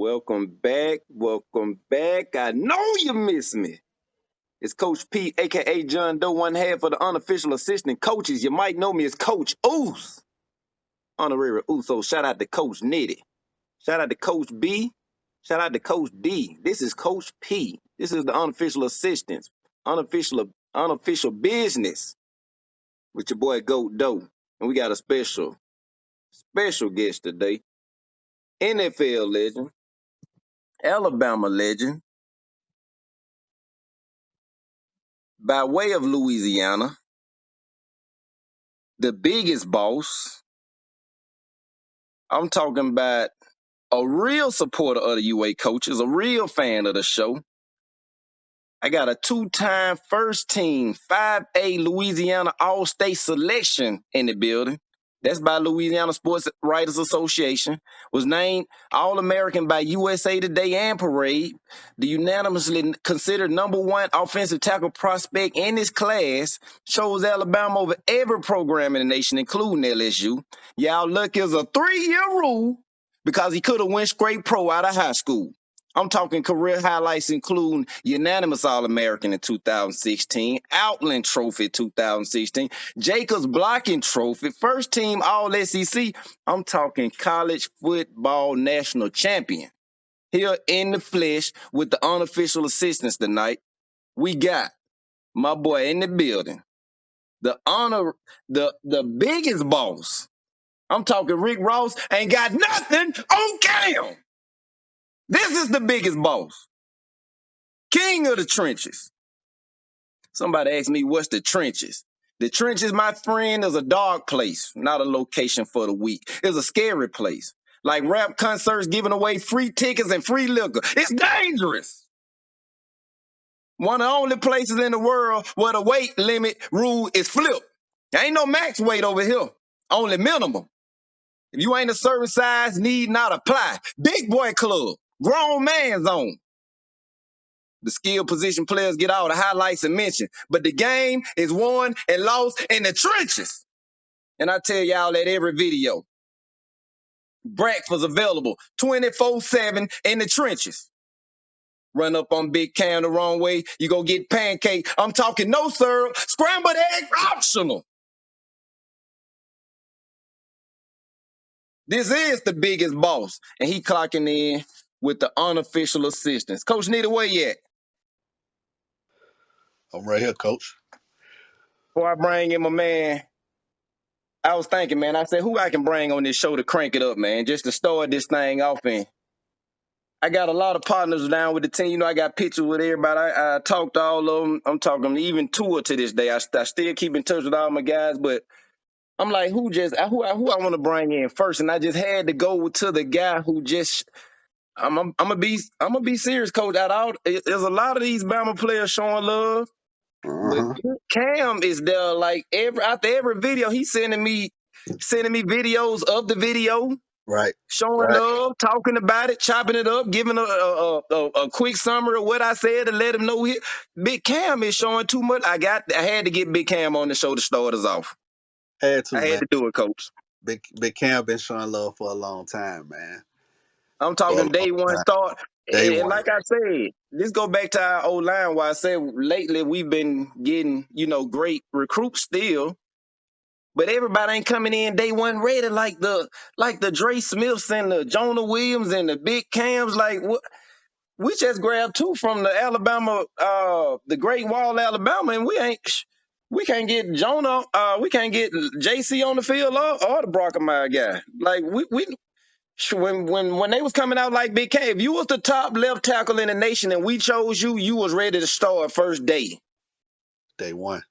Welcome back. Welcome back. I know you miss me. It's Coach P, a.k.a. John Doe, one half of the unofficial assistant coaches. You might know me as Coach Oos. Honorary Uso. Shout out to Coach Nitty. Shout out to Coach B. Shout out to Coach D. This is Coach P. This is the unofficial assistants. Unofficial business with your boy Goat Doe. And we got a special guest today. NFL legend. Alabama legend. By way of Louisiana, the biggest boss. I'm talking about a real supporter of the UACoaches, a real fan of the show. I got a two-time first team 5A Louisiana All-State selection in the building. That's by Louisiana Sports Writers Association. Was named All-American by USA Today and Parade. The unanimously considered number one offensive tackle prospect in his class. Chose Alabama over every program in the nation, including LSU. Y'all luck is a 3-year rule because he could have went straight pro out of high school. I'm talking career highlights including unanimous All-American in 2016, Outland Trophy 2016, Jacobs Blocking Trophy, first team All-SEC. I'm talking college football national champion. Here in the flesh with the unofficial assistants tonight, we got my boy in the building, the biggest boss. I'm talking Rick Ross ain't got nothing on cam. This is the biggest boss. King of the trenches. Somebody asked me, what's the trenches? The trenches, my friend, is a dark place, not a location for the weak. It's a scary place. Like rap concerts giving away free tickets and free liquor. It's dangerous. One of the only places in the world where the weight limit rule is flipped. There ain't no max weight over here, only minimum. If you ain't a certain size, need not apply. Big boy club, grown man zone. The skill position players get all the highlights and mention. But the game is won and lost in the trenches. And I tell y'all that every video. Breakfast available 24/7 in the trenches. Run up on Big Cam the wrong way, you go get pancake. I'm talking no syrup, scrambled egg optional. This is the biggest boss. And he clocking in with the unofficial assistants. Coach Nitty, where you at? I'm right here, Coach. Before I bring in my man, I was thinking, man, I said, who I can bring on this show to crank it up, man, just to start this thing off. And I got a lot of partners down with the team. You know, I got pictures with everybody. I talked to all of them. I'm talking even Tua to this day. I still keep in touch with all my guys, but I'm like, who I want to bring in first? And I just had to go to the guy who just. I'm gonna be serious, Coach. There's a lot of these Bama players showing love, but Cam is there like after every video, he's sending me videos of the video, Right. showing love, talking about it, chopping it up, giving a quick summary of what I said to let him know. Big Cam is showing too much. I had to get Big Cam on the show to start us off. Had to, I had man. to do it, Coach. Big Cam been showing love for a long time, man. I'm For a talking long day one time. start. Day And one. like I said, this go back to our old line where I said lately we've been getting, great recruits still, but everybody ain't coming in day one ready like the Dre Smiths and the Jonah Williams and the Big Cams. Like what we just grabbed two from the Alabama, the Great Wall, Alabama, and we can't get Jonah, we can't get JC on the field or the Brockemeyer guy. Like when they was coming out like Big K, if you was the top left tackle in the nation and we chose you, you was ready to start first day. Day one.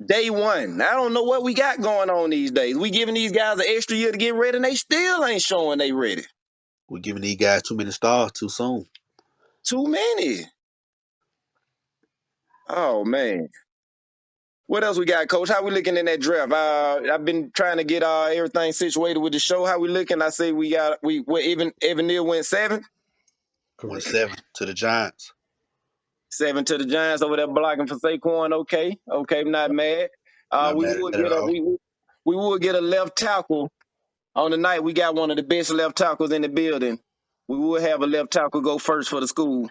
Day one. I don't know what we got going on these days. We giving these guys an extra year to get ready, and they still ain't showing they ready. We're giving these guys too many stars too soon. Too many. Oh man. What else we got, Coach? How we looking in that draft? I've been trying to get everything situated with the show. How we looking? I say even Evan Neal went 7. Went 7 to the Giants. 7 to the Giants over there blocking for Saquon. Okay, I'm not mad. Not We mad would at that get at a all. we would get a left tackle on the night. We got one of the best left tackles in the building. We will have a left tackle go first for the school.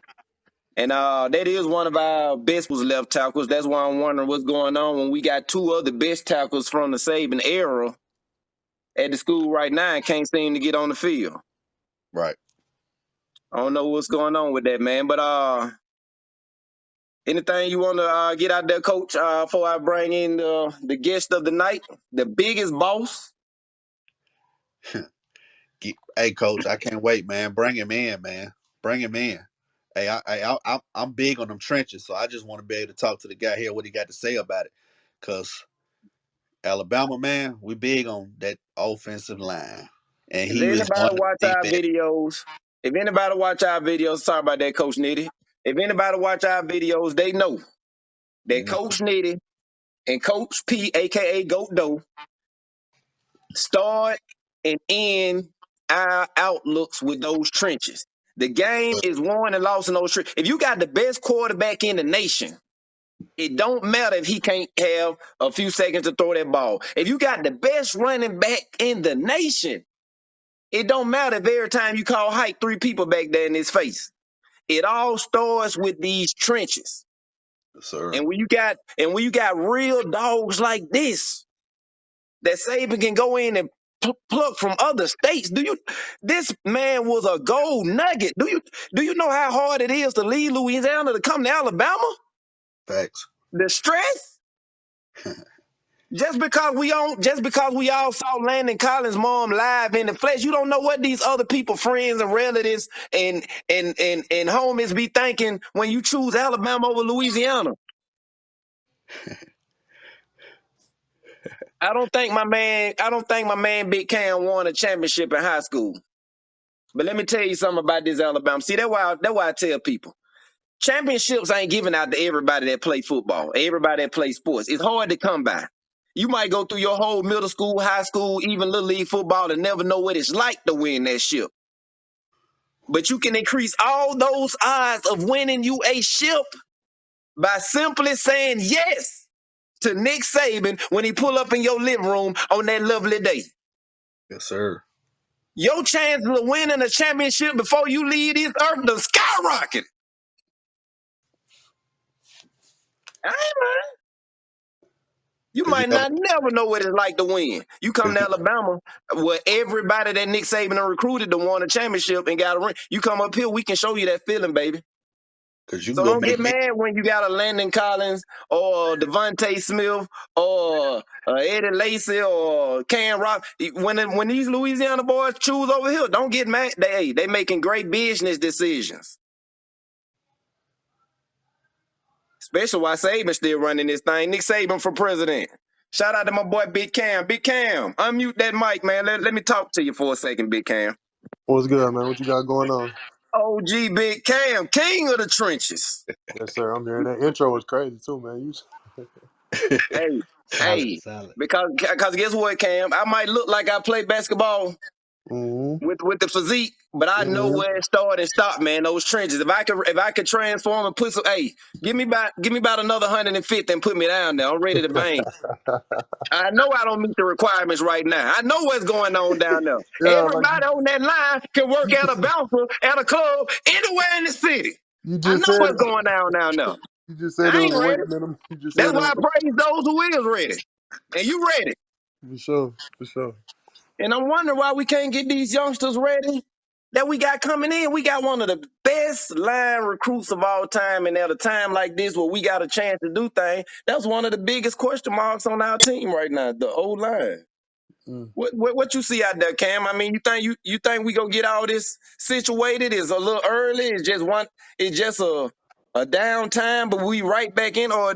And that is one of our best was left tackles. That's why I'm wondering what's going on when we got two other best tackles from the Saban era at the school right now and can't seem to get on the field. Right. I don't know what's going on with that, man. But anything you want to get out there, Coach, before I bring in the guest of the night, the biggest boss? Hey, Coach, I can't wait, man. Bring him in, man. Bring him in. Hey, I'm big on them trenches, so I just want to be able to talk to the guy here what he got to say about it. Cause Alabama, man, we big on that offensive line, and If he was anybody on the watch our defense. videos, sorry about that, Coach Nitty. If anybody watch our videos, they know that Mhm. Coach Nitty and Coach P, aka Goat Doe, start and end our outlooks with those trenches. The game is won and lost in those trenches. If you got the best quarterback in the nation, it don't matter if he can't have a few seconds to throw that ball. If you got the best running back in the nation, it don't matter if every time you call height, three people back there in his face. It all starts with these trenches. Yes, sir. And when you got real dogs like this, that Saban can go in and pluck from other states. This man was a gold nugget. Do you know how hard it is to leave Louisiana to come to Alabama? Facts. The stress? Just because we all saw Landon Collins' mom live in the flesh, you don't know what these other people, friends and relatives and homies be thinking when you choose Alabama over Louisiana. I don't think my man Big Cam won a championship in high school. But let me tell you something about this Alabama. See, that's why I tell people. Championships ain't given out to everybody that play football, everybody that play sports. It's hard to come by. You might go through your whole middle school, high school, even little league football and never know what it's like to win that ship. But you can increase all those odds of winning you a ship by simply saying yes to Nick Saban when he pull up in your living room on that lovely day. Yes, sir. Your chances of winning a championship before you leave this earth to skyrocket. I ain't You Cause you might ever, not never know what it's like to win. You come cause to you, Alabama, where everybody that Nick Saban done recruited to won a championship and got a ring. You come up here, we can show you that feeling, baby. cause you can So go don't make get me. mad when you got a Landon Collins or Devontae Smith or Eddie Lacy or Cam Rock. When these Louisiana boys choose over here, don't get mad. They making great business decisions. Especially while Saban still running this thing. Nick Saban for president. Shout out to my boy Big Cam. Big Cam, unmute that mic, man. Let me talk to you for a second, Big Cam. What's good, man? What you got going on? OG Big Cam, king of the trenches. Yes, sir. I'm here. That intro was crazy too, man. Hey, Solid, hey, solid. because guess what, Cam? I might look like I play basketball Mm-hmm. with the physique, but I know Mm-hmm. where it started and stopped, man. Those trenches. If I could transform and put some, hey, give me about another 150 and put me down there. I'm ready to bang. I know I don't meet the requirements right now. I know what's going on down there. Yeah, like Everybody on that line can work at a bouncer at a club anywhere in the city. you I just know said, what's going down down there. you just said it I was ain't a weight ready. minimum. You just That's said it why was I praise those who is ready. And you ready. for sure, for sure. And I'm wondering why we can't get these youngsters ready that we got coming in. We got one of the best line recruits of all time. And at a time like this where we got a chance to do things, that's one of the biggest question marks on our team right now, the O line. Mm. What you see out there, Cam? I mean, you think we gonna get all this situated? Is a little early? It's just a downtime, but we right back in, or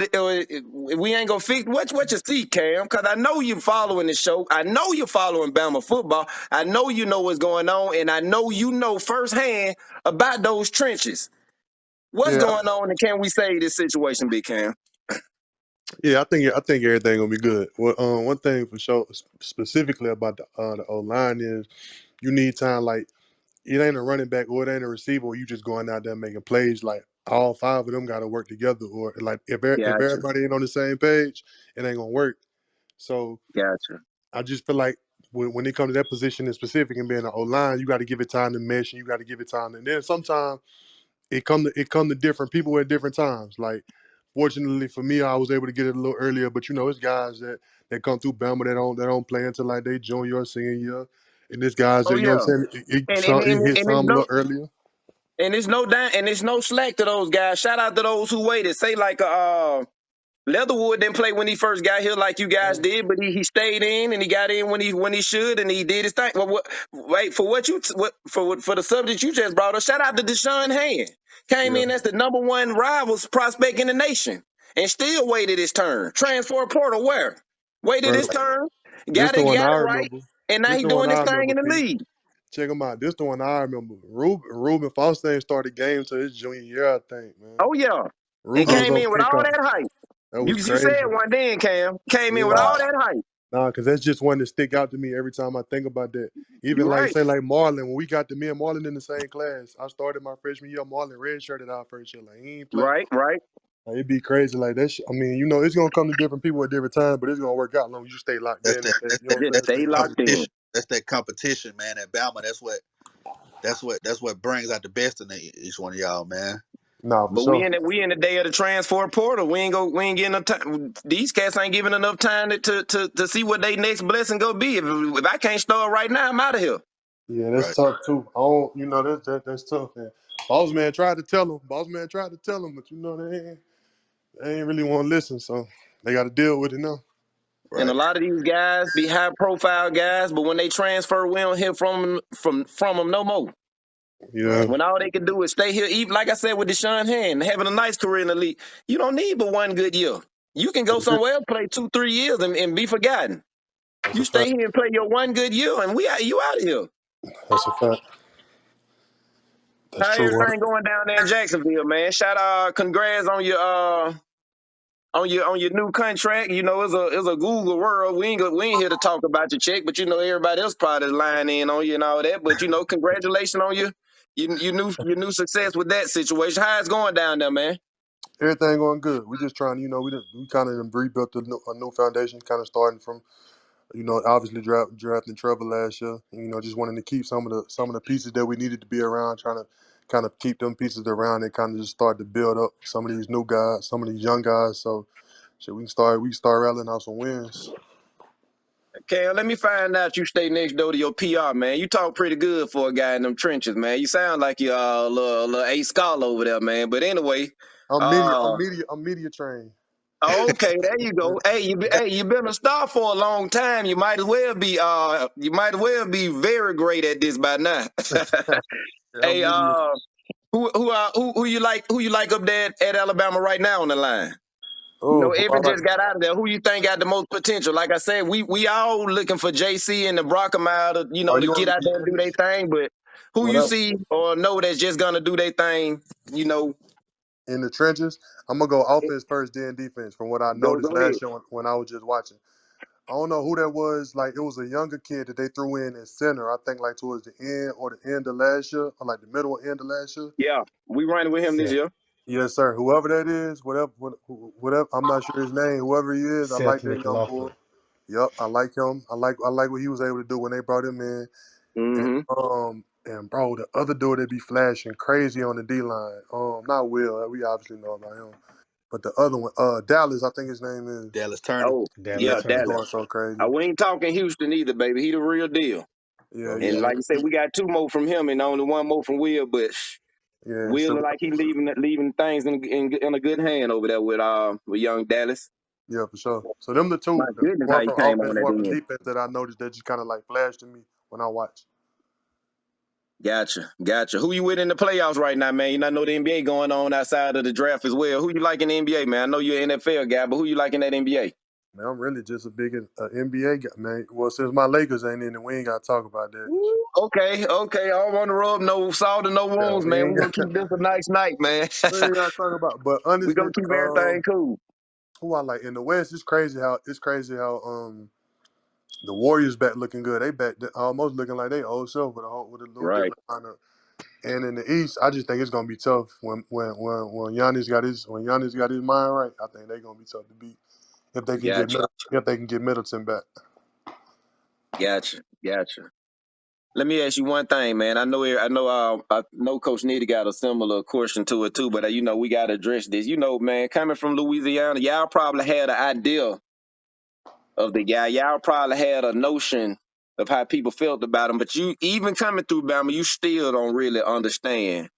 we ain't gonna fix what you see, Cam? Because I know you're following the show. I know you're following Bama football. I know you know what's going on, and I know you know firsthand about those trenches. What's Yeah, going on, and can we save this situation, Big Cam? yeah. I think everything gonna be good. Well, one thing for sure, specifically about the O line is you need time. Like it ain't a running back or it ain't a receiver. Where you just going out there making plays. Like all five of them got to work together. Or like if Gotcha, everybody ain't on the same page, it ain't gonna work. So gotcha. I just feel like when it comes to that position in specific and being an O-line, you got to give it time to mesh, and you got to give it time. And then sometimes it come to different people at different times. Like, fortunately for me, I was able to get it a little earlier. But it's guys that come through Bama that don't play until like they junior or senior year, and this guys Oh that yeah, it hit and it's some a no little earlier. and it's no slack to those guys. Shout out to those who waited. Say like Leatherwood didn't play when he first got here like you guys did, but he stayed in and he got in when he should and he did his thing. Well, wait for for the subject you just brought up. Shout out to Deshaun Hand. Came Yeah, in as the number one rivals prospect in the nation and still waited his turn. Transfer portal where? Waited bro. his turn, This the one got I it right, remember. and now This he the one doing his I thing remember, in the P. league. Check him out. This the one I remember. Ruben Foster ain't started games till his junior year, I think, man. Oh yeah, and Ruben Oh, was came on in with all kickoff. that hype. That You was you said crazy. one then, Cam came in with Yeah. all wow. that hype. Nah, because that's just one that stick out to me every time I think about that. Even You like right, say like Marlon, when we got me and Marlon in the same class, I started my freshman year. Marlon redshirted our first year. Like, he ain't play. right. Like, it'd be crazy like that. I mean, it's gonna come to different people at different times, but it's gonna work out as long as you stay locked That's in. And that. stay, That's you know that. what I'm Just saying? That's Stay that stay locked focused. in. competition. That's that competition, man. At Bama, that's what. That's what brings out the best in each one of y'all, man. Nah, for But we sure. in the day of the transfer portal. We ain't getting enough time. These cats ain't giving enough time to see what they next blessing go be. If I can't start right now, I'm out of here. Yeah, that's Right. tough too. I don't, that's tough, man. Boss man tried to tell him. Boss man tried to tell him, but they ain't really want to listen. So they got to deal with it now. And a Right. lot of these guys be high profile guys, but when they transfer, we don't hear from them no more. Yeah, Right. When all they can do is stay here, even like I said with Deshaun Hand, having a nice career in the league, you don't need but one good year. You can go somewhere else, play 2-3 years, and be forgotten. that's You a stay fact. here and play your one good year, and you out of here. That's a fact. That's How true. everything going down there in Jacksonville, man? Congrats on your new contract. It's a Google world. We ain't here to talk about your check, but everybody else probably lying in on you and all that. But congratulations on your new success with that situation. How it's going down there, man? Everything going good. We just trying, we kind of rebuilt a new foundation, kind of starting from, obviously drafting Trevor last year. And, just wanting to keep some of the pieces that we needed to be around, trying to kind of keep them pieces around and kind of just start to build up some of these new guys, some of these young guys. So, shit, we can start rattling out some wins. Okay, let me find out you stay next door to your PR, man. You talk pretty good for a guy in them trenches, man. You sound like you're a little A scholar over there, man. But anyway, I'm media, uh, I'm media, I'm media trained. okay, there you go. Hey, you been a star for a long time. You might as well be very great at this by now. Yeah, I'm Hey, media. who you like up there at Alabama right now on the line? Oh, Evan just got out of there. Who you think got the most potential? Like I said, we all looking for JC and the Brockamile to are to you get on out there and do their thing. But who what you up see or know that's just gonna do their thing? You know, in the trenches? I'm gonna go offense first, then defense. From what I noticed go ahead. last year when I was just watching. I don't know who that was. Like, it was a younger kid that they threw in at center. I think like towards the end or the end of last year, or like the middle or end of last year. Yeah, we running with him this Seth. year. Yes, sir. Whoever that is, whatever. I'm not sure his name. Whoever he is, I like Seth that young boy. McLaughlin. Yep, I like him. I like what he was able to do when they brought him in. And Mm-hmm. bro, the other dude that be flashing crazy on the D line. Not Will. We obviously know about him. But the other one, Dallas, I think his name is. Dallas Turner. Oh, Dallas Yeah, yeah, he Turner. Dallas. going so crazy. We ain't talking Houston either, baby. He the real deal. Yeah, Oh yeah, And yeah. like you said, we got two more from him and only one more from Will. But yeah. Will So look like he leaving things in a good hand over there with young Dallas. yeah, for sure. So them the My two, goodness, how one he from came offense, on at one the from end. defense that I noticed that just kind of like flashed to me when I watched. Gotcha. Who you with in the playoffs right now, man? I know the NBA going on outside of the draft as well. Who you like in the NBA, man? I know you're an NFL guy, but who you like in that NBA? Man, I'm really just a big NBA guy, man. Well, since my Lakers ain't in it, we ain't got to talk about that. Ooh, okay. All on the rub, no salt and no Yeah, wounds, we man. ain't We're gonna got, keep this a nice night, man. we ain't got to talk about. But We're honestly, gonna keep everything cool. who I like in the West, it's crazy how the Warriors back looking good. They back almost looking like they old self with a little Right. different lineup. And in the East, I just think it's gonna be tough when Giannis got his mind right. I think they're gonna be tough to beat if they can get Gotcha. Middleton back. Gotcha. Gotcha. Let me ask you one thing, man. I know Coach Nitty got a similar question to it too, but we got to address this. Man, coming from Louisiana, y'all probably had an idea of the guy. Y'all probably had a notion of how people felt about him, but you even coming through Bama, you still don't really understand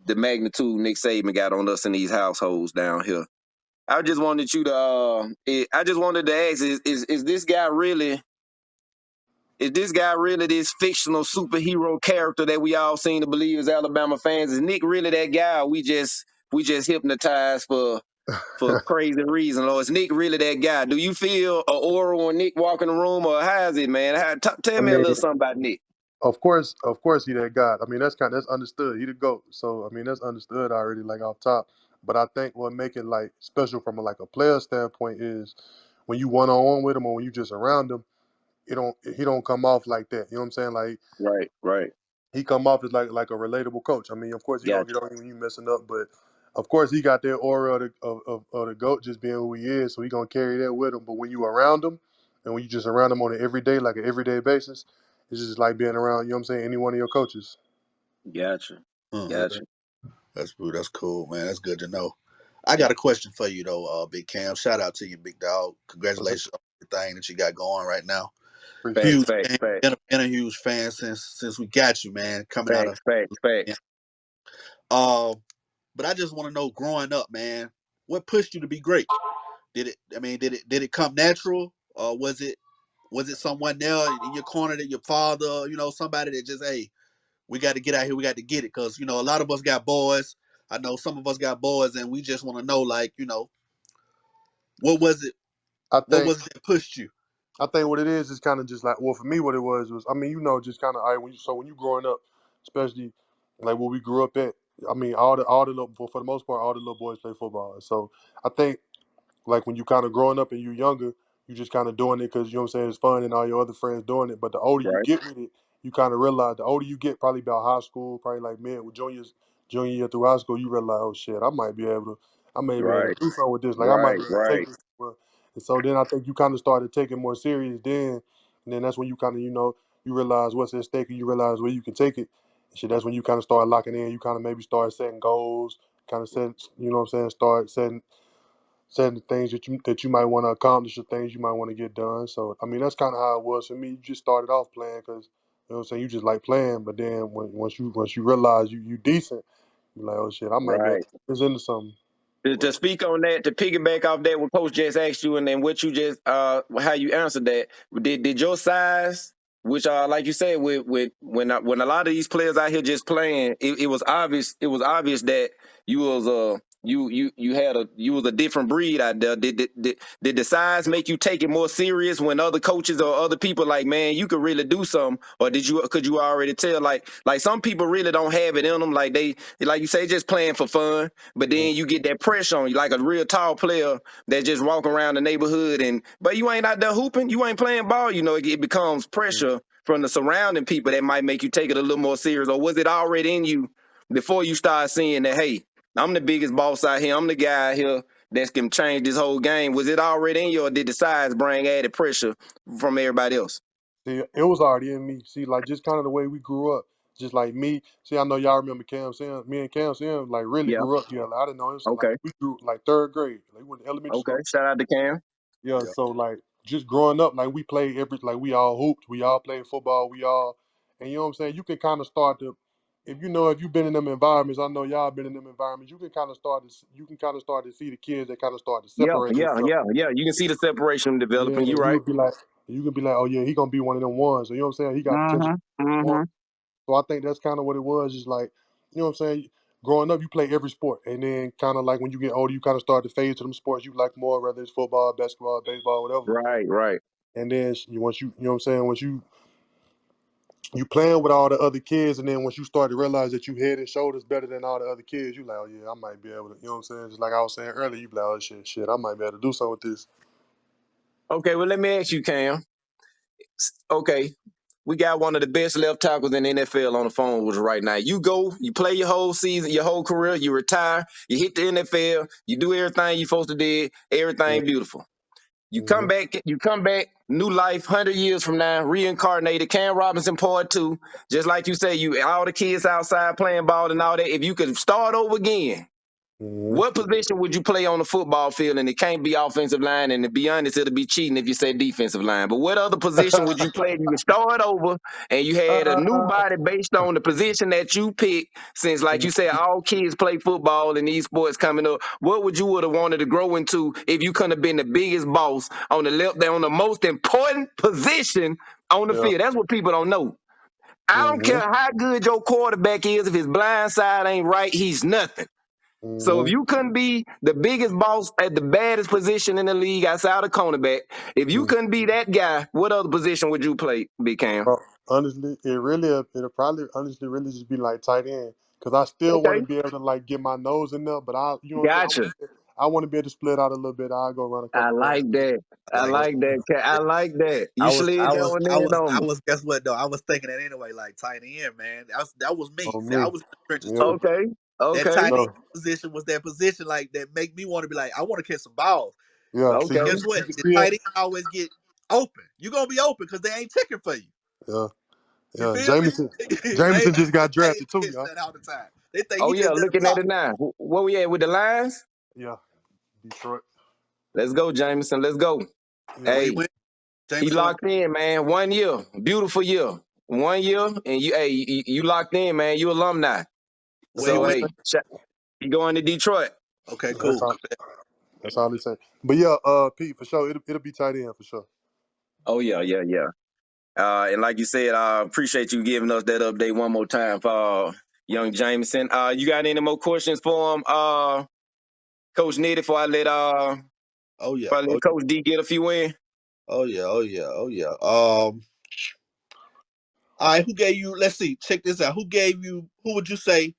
the magnitude Nick Saban got on us in these households down here. I just wanted to ask: is this guy really? Is this guy really this fictional superhero character that we all seem to believe as Alabama fans? Is Nick really that guy? Or we just hypnotized for crazy reasons, or is Nick really that guy? Do you feel an aura when Nick walk in the room, or how is it, man? Tell I me a mean, little something about Nick. of course, he that guy. I mean, that's understood. He the goat. So I mean, that's understood already, like off top. But I think what make it like special from a player standpoint is when you one on one with him or when you just around him, he don't come off like that. You know what I'm saying? Like Right, right. he come off as like a relatable coach. I mean, of course, he gonna Gotcha. get on you when you messing up, but of course, he got that aura of the goat just being who he is. So he gonna carry that with him. But when you around him, and when you just around him on an everyday, like an everyday basis, it's just like being around. You know what I'm saying? Any one of your coaches. Gotcha. Uh-huh. Gotcha. That's cool, man. That's good to know. I got Yeah. a question for you though, Big Cam. Shout out to you, Big Dog. What's up? Congratulations on everything that you got going right now. Appreciate Facts, it. Huge facts, fan. facts, Been a huge fan since we got you, man. Coming out of facts, facts, yeah. facts. uh, but I just want to know, growing up, man, what pushed you to be great? Did it? I mean, did it come natural, or was it someone there in your corner, that your father, somebody that just, hey, we got to get out here, we got to get it, because a lot of us got boys. I know some of us got boys, and we just want to know, like, what was it? I What think was it that pushed you? I think what it is kind of just like, well, for me, what it was I mean, just kind of when you growing up, especially like where we grew up at. I mean, all the little for the most part, all the little boys play football. So I think like when you kind of growing up and you younger, you just kind of doing it because you know what I'm saying, it's fun and all your other friends doing it. But the older you Right, get with it, you kind of realize the older you get, probably about high school, probably like mid with junior year through high school, you realize, oh shit, I may be able to right, do something with this. Like I might right, be able to take right, this somewhere. And so then I think you kind of started taking more serious then, and then that's when you kind of you realize what's at stake and you realize where you can take it. And shit, that's when you kind of start locking in. You kind of maybe start setting goals, kind of setting, you know what I'm saying, start setting the things that you might want to accomplish or things you might want to get done. So I mean that's kind of how it was for me. You just started off playing because you know what I'm saying, you just like playing, but then once you realize you decent, you're like, oh shit, I might be able right. to turn this into something. To speak on that, to piggyback off that, what Coach just asked you, and then what you just how you answered that, did your size, which like you said, with when a lot of these players out here just playing, it was obvious. It was obvious that you was you was a different breed out there. Did the size make you take it more serious when other coaches or other people like, man, you could really do something, or could you already tell, like some people really don't have it in them, like they, like you say, just playing for fun, but then you get that pressure on you, like a real tall player that just walk around the neighborhood, but you ain't out there hooping, you ain't playing ball. It becomes pressure from the surrounding people that might make you take it a little more serious. Or was it already in you before you start seeing that, hey, I'm the biggest boss out here, I'm the guy out here that can change this whole game? Was it already in you, or did the size bring added pressure from everybody else? See, it was already in me. See, like just kind of the way we grew up, just like me. See, I know y'all remember Cam Sam. Me and Cam Sam like really Yeah. grew up together. I didn't know him. So like Okay. we grew like third grade. Like we went to elementary Okay. school. Shout out to Cam. Yeah, Yeah. so like just growing up, like we played like we all hooped, we all played football, and you know what I'm saying. You can kind of start to, if you've been in them environments, I know y'all been in them environments. You can kind of start to see the kids that kind of start to Yeah. separate Yeah. themselves. Yeah. Yeah. You can see the separation developing. Yeah, You right. you can be like, oh yeah, he gonna be one of them ones. So, you know what I'm saying? He got potential. Mm-hmm. Mm-hmm. So I think that's kind of what it was. Just like, you know what I'm saying? Growing up, you play every sport, and then kind of like when you get older, you kind of start to fade to them sports you like more, whether it's football, basketball, baseball, whatever. Right. Right. And then once you know what I'm saying, once you playing with all the other kids, and then once you start to realize that you head and shoulders better than all the other kids, you like, oh yeah, I might be able to, you know what I'm saying? Just like I was saying earlier, you be like, oh shit, I might be able to do something with this. Okay. Well, let me ask you, Cam. Okay. We got one of the best left tackles in the NFL on the phone with us right now. You go, you play your whole season, your whole career, you retire, you hit the NFL, you do everything you're supposed to do, Yeah. everything beautiful. You come back, new life, 100 years from now, reincarnated. Cam Robinson part two, just like you say, you all the kids outside playing ball and all that. If you could start over again, what position would you play on the football field? And it can't be offensive line. And to be honest, it'll be cheating if you say defensive line. But what other position would you play if you could start over and you had a new body based on the position that you picked? Since, like you said, all kids play football and these sports coming up, what would you would have wanted to grow into if you couldn't have been the biggest boss on the left, on the most important position on the Yeah. field? That's what people don't know. I don't care how good your quarterback is. If his blind side ain't right, he's nothing. So if you couldn't be the biggest boss at the baddest position in the league outside of cornerback, if you couldn't be that guy, what other position would you play, Big Cam? Bro, honestly, it'll probably honestly really just be like tight end because I still want Okay, to be able to like get my nose in there, but you know what I'm gotcha. saying. I want to be able to split out a little bit. I'll go run a I couple runs. like that. I I like like that. I like that. You I was, slid I that was, one I in was, on I me. was. Guess what though? I was thinking that anyway. Like tight end, man. That was me. On See, I me. was in the trenches Yeah. too. Okay, That okay, tight end So position was that position like that make me want to be like I want to catch some balls. yeah. So okay. Guess you what? can The see it. tight end always get open. You're gonna be open because they ain't checking for you. Yeah. You Yeah. feel me? Jameson. they Jameson just the got tight end drafted too, catch y'all. that all the time. They think Oh he yeah, just there to looking at block. it now. Where we at with the lines? Yeah. Detroit. Let's go, Jameson. Let's go. Yeah. Where he Hey, went, he Jameson went. locked in, man. 1 year, beautiful year. 1 year, and you locked in, man. You alumni. Where he So That's all went. he hey, say. he going to Detroit. Okay, That's cool. all. That's all he say. But yeah, Pete, for sure, it'll be tight end for sure. Oh yeah, yeah, yeah. And like you said, I appreciate you giving us that update one more time for young Jameson. You got any more questions for him, Coach Nitty? Oh yeah. Before I let Coach D get a few in. Oh yeah. Oh yeah. Oh yeah. All right. Who gave you? Let's see. Check this out. Who gave you? Who would you say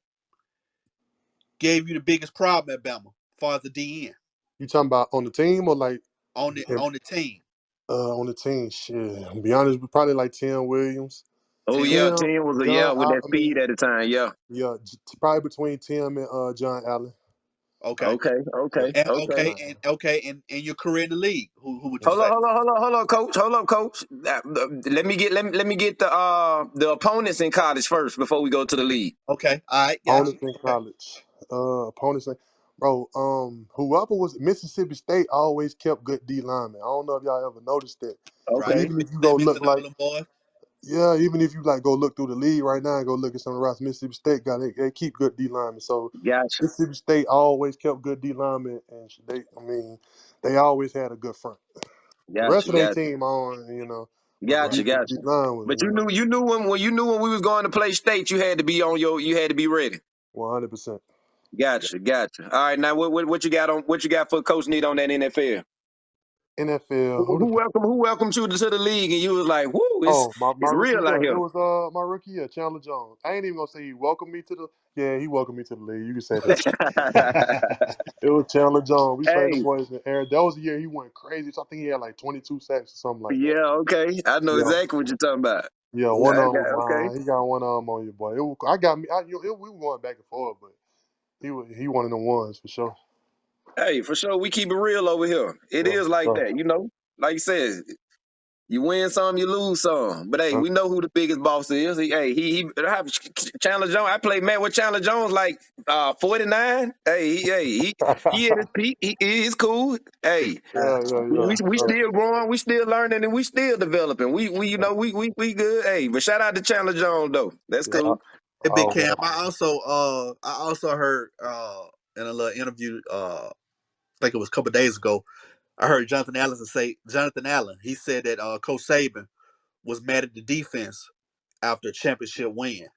gave you the biggest problem at Bama, as far as the DN You talking about on the team or like on the team? on the team? Shit. To be honest, probably like Tim Williams. Oh Tim. yeah, Tim, 10 was a yeah John. with that I mean, speed at the time. Yeah. yeah, probably between Tim and John Allen. Okay. Okay, Yeah, okay, And okay. okay. John And Allen. okay. And your career in the league. Who would you Hold on, say? hold on, hold on, hold on, Coach. Hold up, Coach. Let me get the opponents in college first before we go to the league. Okay. All right. Got you. Opponents in Okay. college. Opponents in, bro. Whoever was Mississippi State always kept good D linemen. I don't know if y'all ever noticed that. But Right. Okay, even if you go look Missing all like, them boys. yeah, even if you like go look through the league right now and go look at some of the rosters, Mississippi State they keep good D linemen. So gotcha, Mississippi State always kept good D linemen, and they always had a good front. The rest gotcha, of their gotcha, team was a Right. gotcha, decent D gotcha. line But was when we was going to play state, you had to be ready. 100%. Gotcha, gotcha. All right, now what you got for Coach Need on that NFL? NFL. Who welcomed you to the league and you was like, whoo, it's Oh, my it's rookie real out year. It here. was my rookie year, Chandler Jones. I ain't even gonna say he welcomed me to the. Yeah, he welcomed me to the league. You can say that. It was Chandler Jones. We played the Hey, boys in air. That was the year he went crazy. So I think he had like 22 sacks or something like that. yeah, okay. I know Yeah, exactly what you're talking about. yeah. One Yeah, arm was okay. mine. He got one arm on your boy. I got me. We were going back and forth, but he one of the ones for sure. Hey, for sure, we keep it real over here. It Yeah, is for like sure. that, you know. Like you said, you win some, you lose some. But hey, we know who the biggest boss is. He have Chandler Jones. I played man with Chandler Jones like 49. He at his peak. He's cool. Hey, Yeah, yeah, we yeah. we So, still growing, we still learning, and we still developing. We you know we good. Hey, but shout out to Chandler Jones though. That's Hey, yeah, cool. hey, Big always. Cam. I also heard in a little interview. I think it was a couple of days ago. I heard Jonathan Allen. He said that Coach Saban was mad at the defense after a championship win.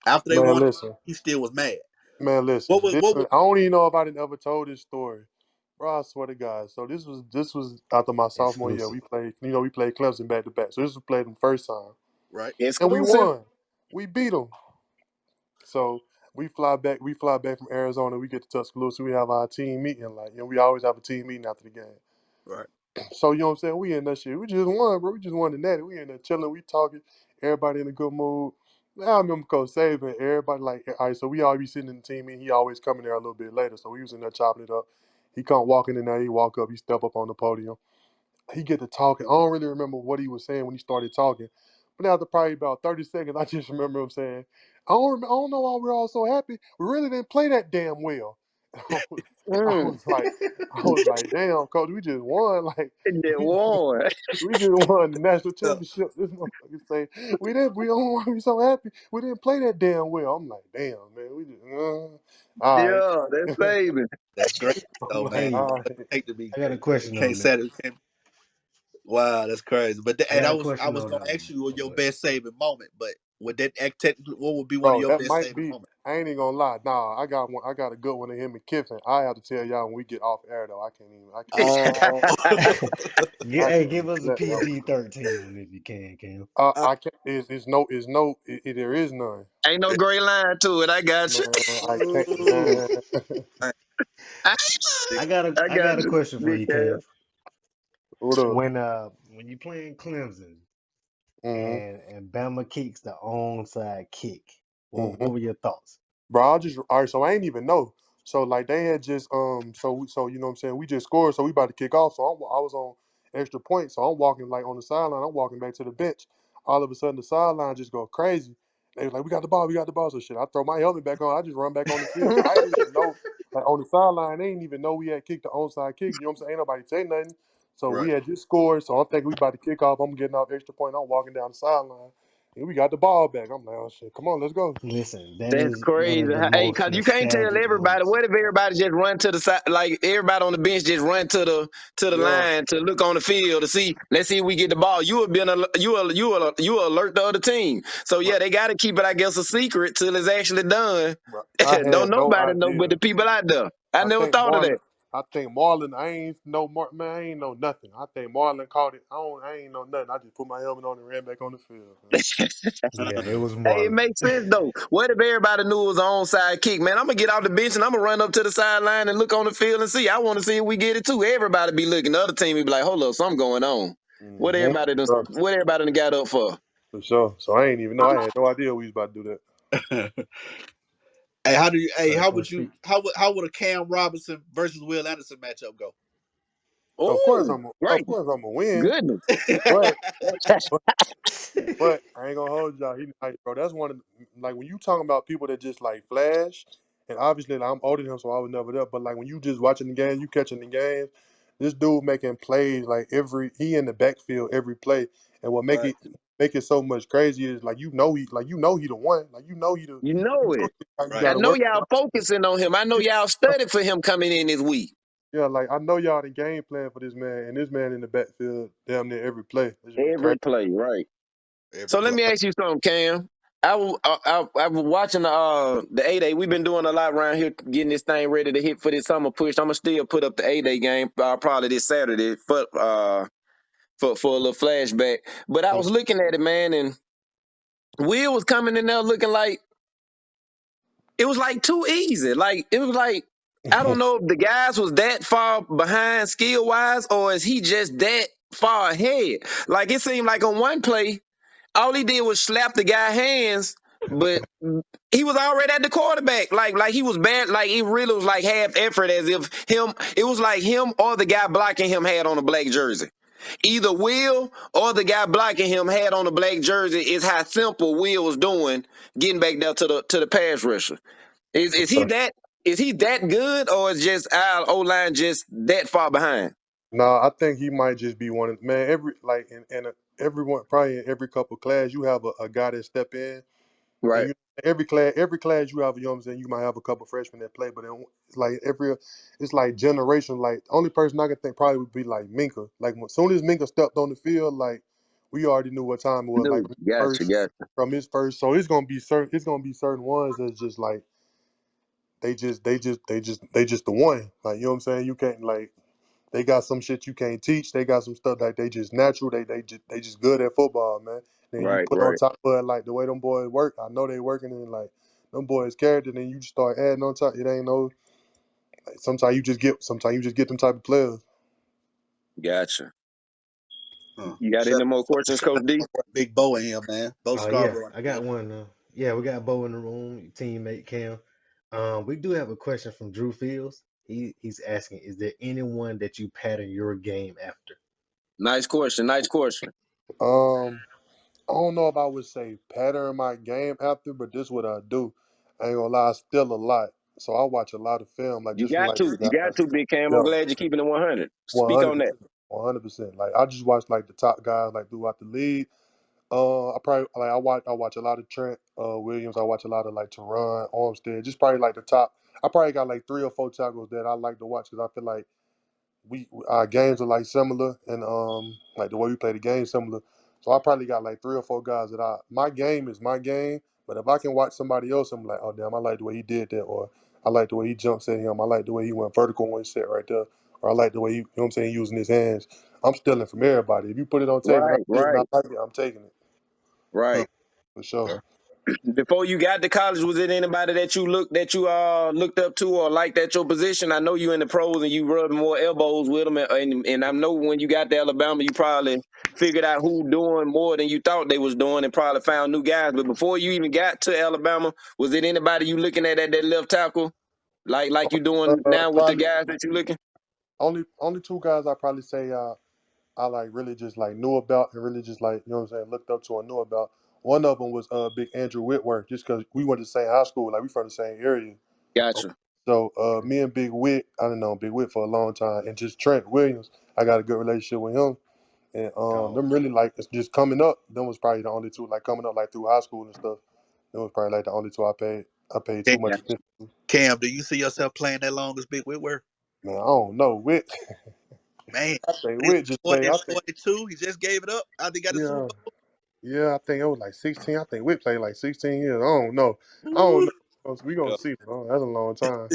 After they Man, won, listen. he still was mad. Man, listen. What was This what I was don't even know if I didn't ever told this story. Bro, I swear to God. So this was after my sophomore year. We played Clemson back to back. So this was played the first time. right? And we Exclusive. won. We beat them. So we fly back from Arizona, we get to Tuscaloosa, we have our team meeting. Like, we always have a team meeting after the game. Right. So you know what I'm saying? We in that shit. We just won, bro. We just won the natty. We in there chilling, we talking, everybody in a good mood. I remember Coach Saban, everybody like, all right, so we all be sitting in the team meeting. He always coming there a little bit later. So we was in there chopping it up. He come walking in there, he walk up, he step up on the podium. he get to talking. I don't really remember what he was saying when he started talking, but after probably about 30 seconds, I just remember him saying, I don't know why we're all so happy. We really didn't play that damn well." I Mm. was like, I was like, damn, coach, we just won. Like, That we one. we just won the national championship. This motherfucker say we don't want to be so happy. We didn't play that damn well. I'm like, damn, man, we just all right. Yeah, that's saving. That's great I'm though, like, man. Hey, all What right. it take to be I got a great. You question can't on that. say it. Wow, that's crazy. But I got a I question was on gonna that ask one. you what Oh, your go ahead. best saving moment, but would that act technically what would be one of Bro, your that best might saving be. moments? I ain't even gonna lie. Nah, I got one. I got a good one of him and Kiffin. I have to tell y'all when we get off air though. I can't even. I can't. Oh, I Hey, can't give even us a let that one. PG-13 one if you can, Cam. I can't. It's no. There is none. Ain't no gray line to it. I got you. Man, I can't. ooh, Man. man, I, big- I I got got a you. question for Big you, Cam. Cam. What up? When you playing Clemson Mm-hmm. and Bama kicks the onside kick, Mm-hmm. what were your thoughts? Bro, I just all right. So I ain't even know. So like they had just so you know what I'm saying. We just scored. So we about to kick off. So I was on extra point. So I'm walking like on the sideline. I'm walking back to the bench. All of a sudden the sideline just go crazy. They was like, "We got the ball. We got the ball." So shit. I throw my helmet back on. I just run back on the field. I didn't even know. Like on the sideline, they didn't even know we had kicked the onside kick. You know what I'm saying? Ain't nobody say nothing. So we right. had just scored. So I'm thinking we about to kick off. I'm getting off extra point. I'm walking down the sideline. And we got the ball back. I'm like, "Oh shit, come on, let's go." Listen, that That's is one crazy. of the Hey, most cause you can't tell nostalgic everybody. moments. What if everybody just run to the side? Like everybody on the bench just run to the Yeah. line to look on the field to see. Let's see if we get the ball. You have been you alert the other team. So yeah, they got to keep it. I guess a secret till it's actually done. Bro, I Don't had no nobody know but idea. the people out there. I I never think thought of Marlon. that. I think Marlon. I ain't know man. I ain't know nothing. I think Marlon caught it. I ain't know nothing. I just put my helmet on and ran back on the field. Man. Yeah, it was Hey, it Marlon. makes sense though. What if everybody knew it was an onside kick, man? I'm gonna get off the bench and I'm gonna run up to the sideline and look on the field and see. I want to see if we get it too. Everybody be looking. The other team be like, "Hold up, something going on." Mm-hmm. What everybody done got up for? For sure. So I ain't even know. I had no idea we was about to do that. Hey, how do you? Hey, Right, how so would you? speak. How would a Cam Robinson versus Will Anderson matchup go? Oh, Of great course I'm gonna win. goodness! But But I ain't gonna hold y'all. He like, bro. That's one of like when you talking about people that just like flash, and obviously like, I'm older than him, so I was never there. But like when you just watching the game, you catching the game. This dude making plays like he in the backfield every play, and what Right. make it so much crazy is like you know he the one, like You know you know it. how you Right. I got to know work. y'all focusing on him. I know y'all studied for him coming in this week. Yeah, like I know y'all the game plan for this man, and this man in the backfield damn near every play. It should be Every crazy. play, right? Every So let play. me ask you something, Cam. I was watching the 8A. We've been doing a lot around here getting this thing ready to hit for this summer push. I'm gonna still put up the 8A game probably this Saturday for a little flashback. But I was looking at it, man, and Will was coming in there looking like it was like too easy. Like it was like I don't know if the guys was that far behind skill wise or is he just that far ahead. Like it seemed like on one play, all he did was slap the guy hands, but he was already at the quarterback. Like he was bad. Like it really was like half effort, as if him. It was like him or the guy blocking him had on a black jersey. Either Will or the guy blocking him had on a black jersey. Is how simple Will was doing getting back there to the pass rusher. Is he that? Is he that good, or is just our O line just that far behind? No, I think he might just be one of man. Every like everyone probably in every couple class you have a guy that step in, and Right. you every class you have, you know what I'm saying, you might have a couple freshmen that play, but then it's like it's like generation. Like the only person I can think probably would be like Minka. Like as soon as Minka stepped on the field, like we already knew what time it was. Like No, gotcha, first gotcha. from his first, so it's gonna be certain ones that's just like they just the one. Like you know what I'm saying. You can't like. They got some shit you can't teach. They got some stuff that they just natural. They just good at football, man. Then you Right, put on right. top of it like the way them boys work. I know they working in like them boys character. Then you just start adding on top. It ain't no. Like, sometimes you just get them type of players. Gotcha. Huh. You got Shout any more questions, shout Coach out to D? my boy Big Bo in here, man. Bo Oh yeah, Scarborough in I the got building. one. Yeah, we got Bo in the room, your teammate Cam. We do have a question from Drew Fields. He's asking, is there anyone that you pattern your game after? Nice question. Nice question. Um, I don't know if I would say pattern my game after, but this what I do. I ain't gonna lie, I steal a lot. So I watch a lot of film, like You just from got like to. the You got guys. to, Big Cam. I'm Yeah, glad you're keeping it 100. Speak on that. 100%. 100%. Like I just watch like the top guys like throughout the league. I probably like I watch a lot of Trent Williams. I watch a lot of like Teron Armstead. Just probably like the top. I probably got like 3 or 4 tackles that I like to watch because I feel like we our games are like similar and like the way we play the game similar. So I probably got like 3 or 4 guys that my game is my game. But if I can watch somebody else, I'm like, oh damn, I like the way he did that, or I like the way he jumps at him. I like the way he went vertical when he set right there, or I like the way he, you know what I'm saying, using his hands. I'm stealing from everybody. If you put it on tape and I Right, see it and I right, like it, I'm taking it. Yeah, right. for sure. Before you got to college, was it anybody that you looked up to or liked at your position? I know you in the pros and you rubbing more elbows with them, and I know when you got to Alabama, you probably figured out who doing more than you thought they was doing, and probably found new guys. But before you even got to Alabama, was it anybody you looking at that left tackle, like you doing now with the Probably guys that you looking? only 2 guys I probably say I like really just like knew about and really just like, you know what I'm saying, looked up to and knew about. One of them was big Andrew Whitworth, just because we went to the same high school, like we from the same area. Gotcha. So me and Big Whit, I done known Big Whit for a long time, and just Trent Williams, I got a good relationship with him. And Dog. them really like it's just coming up. Them was probably the only 2 like coming up like through high school and stuff. Them was probably like the only 2 I paid too much Cam, attention to. Cam, do you see yourself playing that long as Big Whitworth? Man, I don't know. Whit, Man, I think he's Whit just played. in I think 42. He just gave it up after he got a Super yeah. Yeah, I think it was like 16. I think we played like 16 years. I don't know. I don't Bowl. know. We gonna see, bro. That's a long time.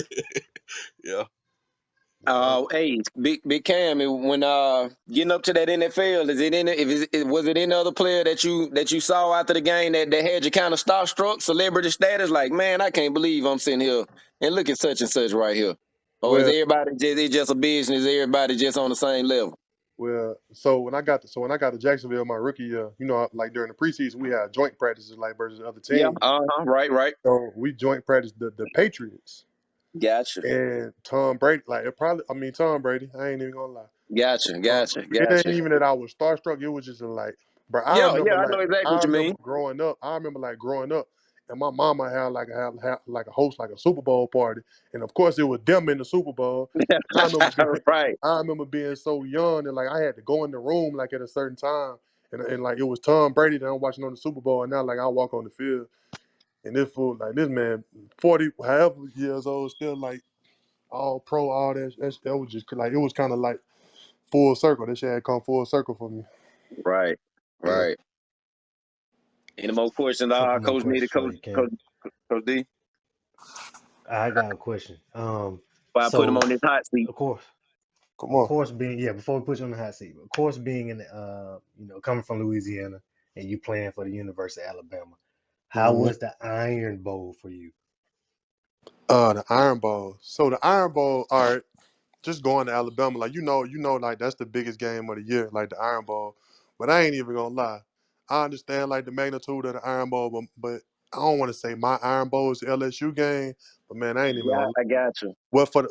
Yeah. Yeah, Hey, big Cam, when getting up to that NFL, is it in? Was it any other player that you saw after the game that had you kind of starstruck, celebrity status? Like, man, I can't believe I'm sitting here and look at such and such right here. Or is well, everybody just it's just a business? Everybody just on the same level? so when I got to Jacksonville my rookie year, like during the preseason we had joint practices like versus other Yeah. teams. Right. Right. So we joint practiced the Patriots Gotcha. and Tom Brady. Like it probably, I mean Tom Brady. I ain't even gonna lie. Gotcha. Gotcha. It ain't Gotcha. even that I was starstruck. It was just like, bro. I Yeah. remember Yeah. I like know exactly I what you remember mean. growing up. And my mama had like a host like a Super Bowl party, and of course it was them in the Super Bowl. And I remember being, Right. I remember being so young and like I had to go in the room like at a certain time, and like it was Tom Brady that I'm watching on the Super Bowl, and now like I walk on the field and this fool like this man 40 however years old still like all pro all that was just like it was kind of like full circle. This shit had come full circle for me. Right. Yeah. Right. Any more questions? Couple more Coach needed questions for coach you, Cam. coach Coach D. I got a question. Why I put him So on this hot seat? of course, Come of on. course, being yeah, before we put you on the hot seat, of course, being in coming from Louisiana and you playing for the University of Alabama, how Mhm. was the Iron Bowl for you? The Iron Bowl. So the Iron Bowl, all right, just going to Alabama, like like that's the biggest game of the year, like the Iron Bowl. But I ain't even gonna lie. I understand like the magnitude of the Iron Bowl, but I don't want to say my Iron Bowl is the LSU game. But man, I ain't even Yeah, gonna lie. I got you. What for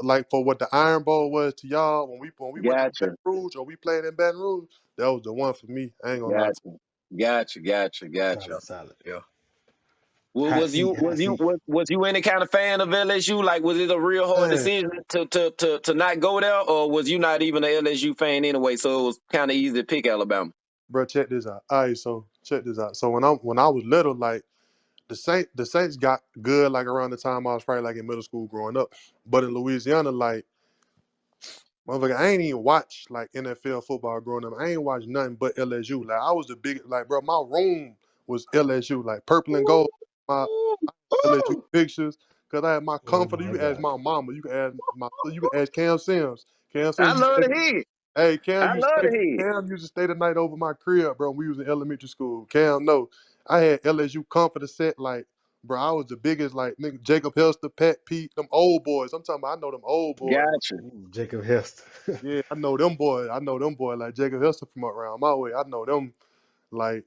what the Iron Bowl was to y'all when we went to Got Baton you. Rouge or we played in Baton Rouge, that was the one for me. I ain't gonna lie Got to you. Got you. Got you. Got you. Yeah. Solid, solid. Yeah. Hot seat, hot seat. Was you any kind of fan of LSU? Like, was it a real you. hard Man, decision to not go there, or was you not even an LSU fan anyway? So it was kind of easy to pick Alabama. bro, check this out. All right, so check this out. So when I was little, like the Saints got good like around the time I was probably like in middle school growing up. But in Louisiana, like motherfucker, I ain't even watch like NFL football growing up. I ain't watched nothing but LSU. Like I was the big like bro, my room was LSU, like purple and gold. My Ooh, LSU ooh. pictures. Cause I had my Oh comforter. You my can ask God. my mama. You can ask Cam Sims. Cam I Sims, you love stay. to hear it. Hey, I love to hear it. Cam used to stay the night over my crib, bro. We was in elementary school. Cam, no, I had LSU comforter set, like, bro. I was the biggest, like, nigga, Jacob Helster, Pat Pete, them old boys. I'm talking about, I know them old boys. Got you. Ooh, Jacob Hester. Yeah, I know them boys. I know them boys like Jacob Helster from around my way. I know them, like.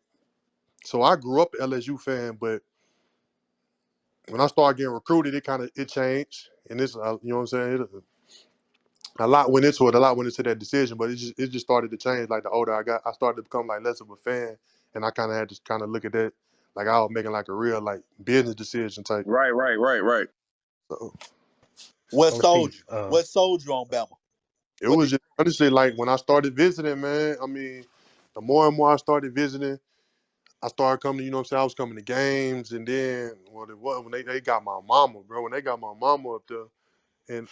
So I grew up an LSU fan, but when I started getting recruited, it changed, and you know what I'm saying. a lot went into it. A lot went into that decision, but it just started to change. Like the older I got, I started to become like less of a fan, and I kind of had to kind of look at that like I was making like a real like business decision type. Right. So What Coach sold P, you? What sold you on Bama? it What was did just honestly like when I started visiting, man. I mean, the more and more I started visiting, I started coming. You know what I'm saying? I was coming to games, and then what it was when they got my mama, bro. When they got my mama up there, and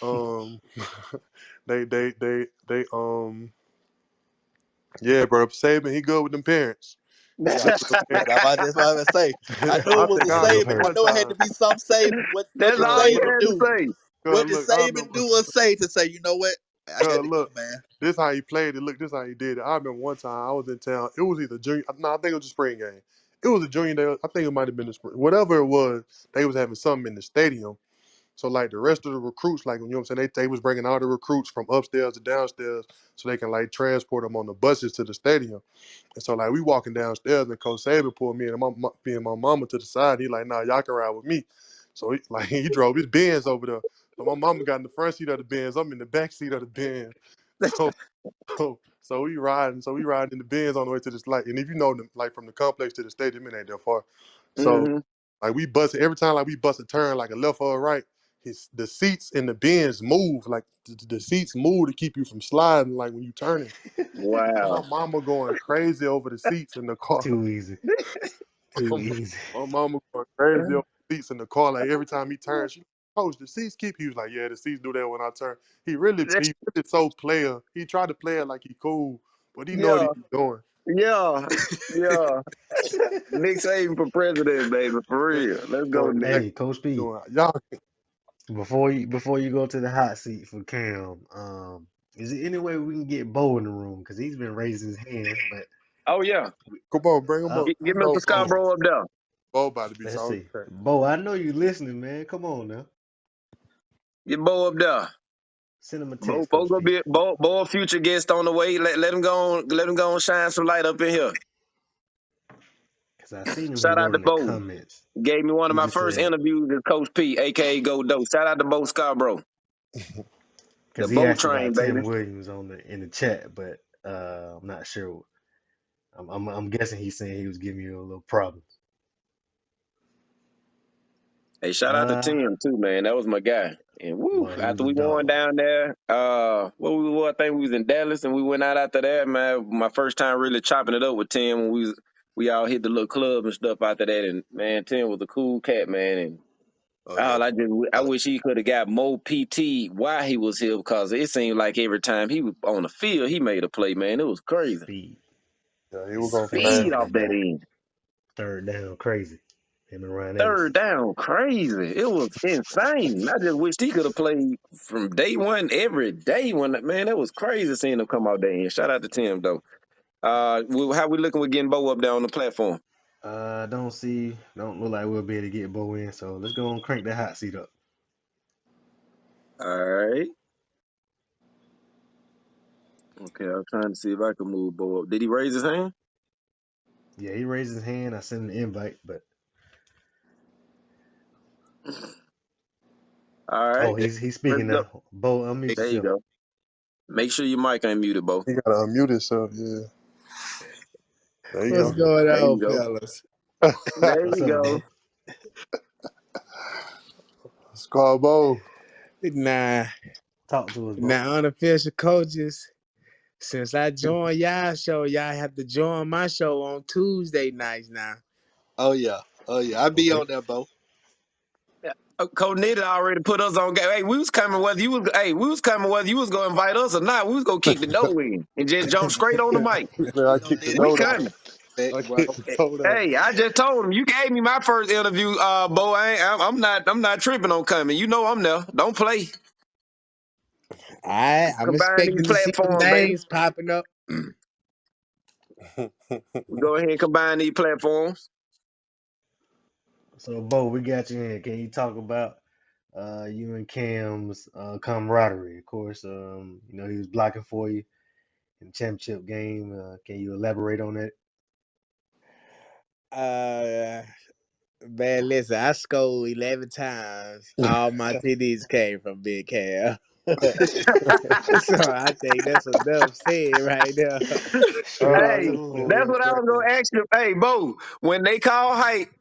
they yeah, bro. Saban, he good with them parents. He Yeah, good with them parents. that's what I was say. I knew I it was think a I with them remember Saban. I one parents. know it had time. to be some Saban. What That's did all you Look, Saban had to do? say. What did look, I Saban remember. do or say to say, you know what? I got to Look, come, man. this how he played it. Look, this how he did it. I remember one time I was in town. It was either junior. No, I think it was a spring game. It was a junior day. I think it might have been a spring. Whatever it was, they was having something in the stadium. So like the rest of the recruits, like you know what I'm saying, they was bringing all the recruits from upstairs to downstairs so they can like transport them on the buses to the stadium. And so like we walking downstairs and Coach Saban pulled me and my mama to the side. He like, nah, y'all can ride with me. So he, like he drove his Benz over there. So my mama got in the front seat of the Benz. I'm in the back seat of the Benz. So so we riding in the Benz on the way to this like, and if you know them like from the complex to the stadium, it ain't that far. So Hmm. like we bust every time like we bust a turn like a left or a right, the seats in the Benz move like the seats move to keep you from sliding like when you turning. And my Wow. mama going crazy over the seats in the car. Too easy. Too easy. My mama going crazy over the seats in the car. Like every time he turns, she Coach, the seats keep. He was like, yeah, the seats do that when I turn. He really so player. He tried to play it like he cool, but he know what he Yeah, be doing. yeah, yeah. Nick Saban for president, baby, for Man, real. Let's know go, Nick. exactly Hey, Coach P, what he doing. Y'all, before you go to the hot seat for Cam, is there any way we can get Bo in the room? Because he's been raising his hand, but Oh yeah, come on, bring him up. get You know, Mr. Scarborough up there. Bo about to be let's talking. see. Bo, I know you listening, man. Come on now. Get Bo up there. Send him a Bo, text, Bo Coach gonna P. be Bo a future guest on the way. Let him go on. Let him go and shine some light up in here. Because I seen him, he Shout out wrote to in the Bo. comments. Gave me one of He my just first said, interviews as Coach P, aka Goat Doe. Shout out to Bo Scarborough. The because he Bo asked about train, baby. Tim Williams in the chat, but I'm not sure. I'm guessing he's saying he was giving you a little problem. Hey, shout out to Uh, Tim too, man. That was my guy. And woo, Boy, he was after a we won dog. down there, I think we was in Dallas and we went out after that, man. My first time really chopping it up with Tim when we all hit the little club and stuff after that. And man, Tim was a cool cat, man. And Oh yeah, I wish he could have got more PT while he was here because it seemed like every time he was on the field, he made a play, man. It was crazy. Speed, Yeah, he was going especially fast. Speed on off that that end. third down, crazy. Him and Ryan Third Anderson. down, crazy. It was insane. I just wished he could have played from day one every day. When man, that was crazy seeing him come out there. And shout out to Tim though. How we looking with getting Bo up there on the platform? Don't look like we'll be able to get Bo in. So let's go and crank that hot seat up. All right. Okay, I'm trying to see if I can move Bo up. Did he raise his hand? Yeah, he raised his hand. I sent him an invite, but All right, oh, he's let's speaking go. now. Bo, unmute There you yourself. go. Make sure your mic ain't muted, Bo. He got to unmute himself. Yeah, there you What's go. going There you on, go. fellas? There What's you up, go. Bo? Scar Bo. Nah, Talk to us, Bo. nah, unofficial coaches. Since I joined y'all show, y'all have to join my show on Tuesday nights now. oh yeah, oh yeah. I be Okay. on that, Bo. Yeah. Coach Nitty already put us on game. Hey, we was coming whether you was. Hey, we was coming whether you was gonna invite us or not. We was gonna kick the door in and just jump straight on the mic. He said I You know, kicked the Nitty, We door you know down. I coming. respect, I bro. kicked the door down. Hey, I just told him you gave me my first interview, Bo. I'm not tripping on coming. You know I'm there. Don't play. I'm Combine these expecting to see some platforms, baby. names popping up. We go ahead and combine these platforms. So, Bo, we got you in. Can you talk about you and Cam's camaraderie? Of course, he was blocking for you in the championship game. Can you elaborate on that? Uh, Man, listen, I scored 11 times. All my TDs came from Big Cam. So I think that's enough said right there. Straight Ah, to Hey, the this point. that's fool is what I was crazy. gonna ask you. Hey, Bo, when they call hike,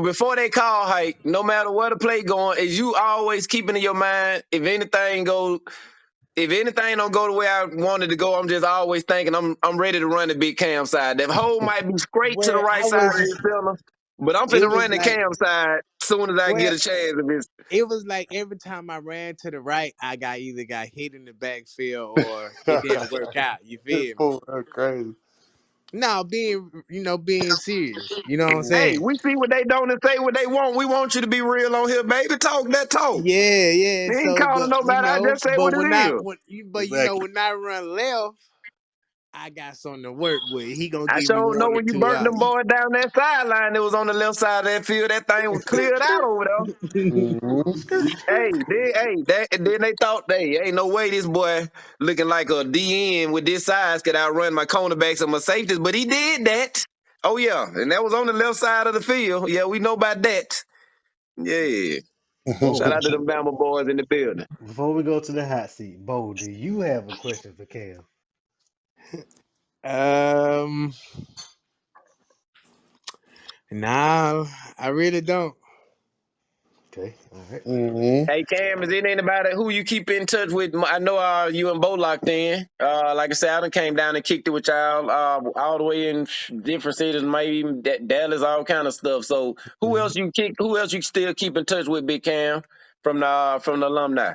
before they call hike, no matter where the play going, is you always keeping in your mind if anything don't go the way I wanted to go, I'm just always thinking I'm ready to run the big cam side. That hole might be straight to the Well, right side of the center, but I'm it finna was run the like, cam side soon as I well, get a chance. If it's it was like every time I ran to the right, I either got hit in the backfield or it didn't work out. You This feel me? fool is crazy. No, being serious. You know what I'm hey, saying? we see what they don't and say what they want. We want you to be real on here, baby. Talk that talk. Yeah, yeah. We ain't So, calling but nobody. I just say what it is. Exactly. when I run left, I got something to work with. He gonna I give me sure know one or when you two burnt them outs. boys down that sideline that was on the left side of that field, that thing was cleared out over there. Mm-hmm. Then they thought, hey, ain't no way this boy looking like a DN with this size could outrun my cornerbacks and my safeties, but he did that. Oh yeah, and that was on the left side of the field. Yeah, we know about that. Yeah, shout Bo, out to them Bama boys in the building. before we go to the hot seat, Bo, do you have a question for Cam? um, nah, I really don't. Okay, all right. Mm-hmm. Hey Cam, is it anybody who you keep in touch with? I know you and Bo locked in. Like I said, I done came down and kicked it with y'all all the way in different cities, maybe even Dallas, all kind of stuff. So who Mhm. else you kick? Who else you still keep in touch with, Big Cam, from the alumni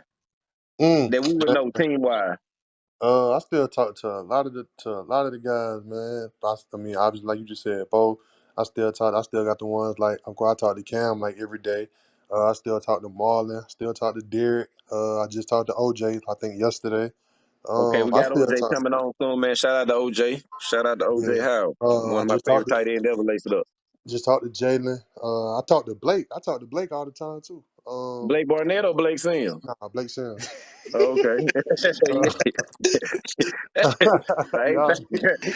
Mm. that we would know team wise? I still talk to a lot of the guys, man. I mean, obviously, like you just said, Bo. I still talk. I still got the ones like I talk to Cam like every day. I still talk to Marlon. Still talk to Derek. I just talked to OJ. I think yesterday. Okay, we I got still OJ talk. coming on soon, man. Shout out to OJ. Shout out to Yeah. OJ Howard, one I of my favorite tight end ever. Laced it up. just talked to Jalen. I talk to Blake. I talk to Blake all the time too. Blake Barnett or Blake Sims? Nah, Blake Sims. Okay. Uh, I y'all,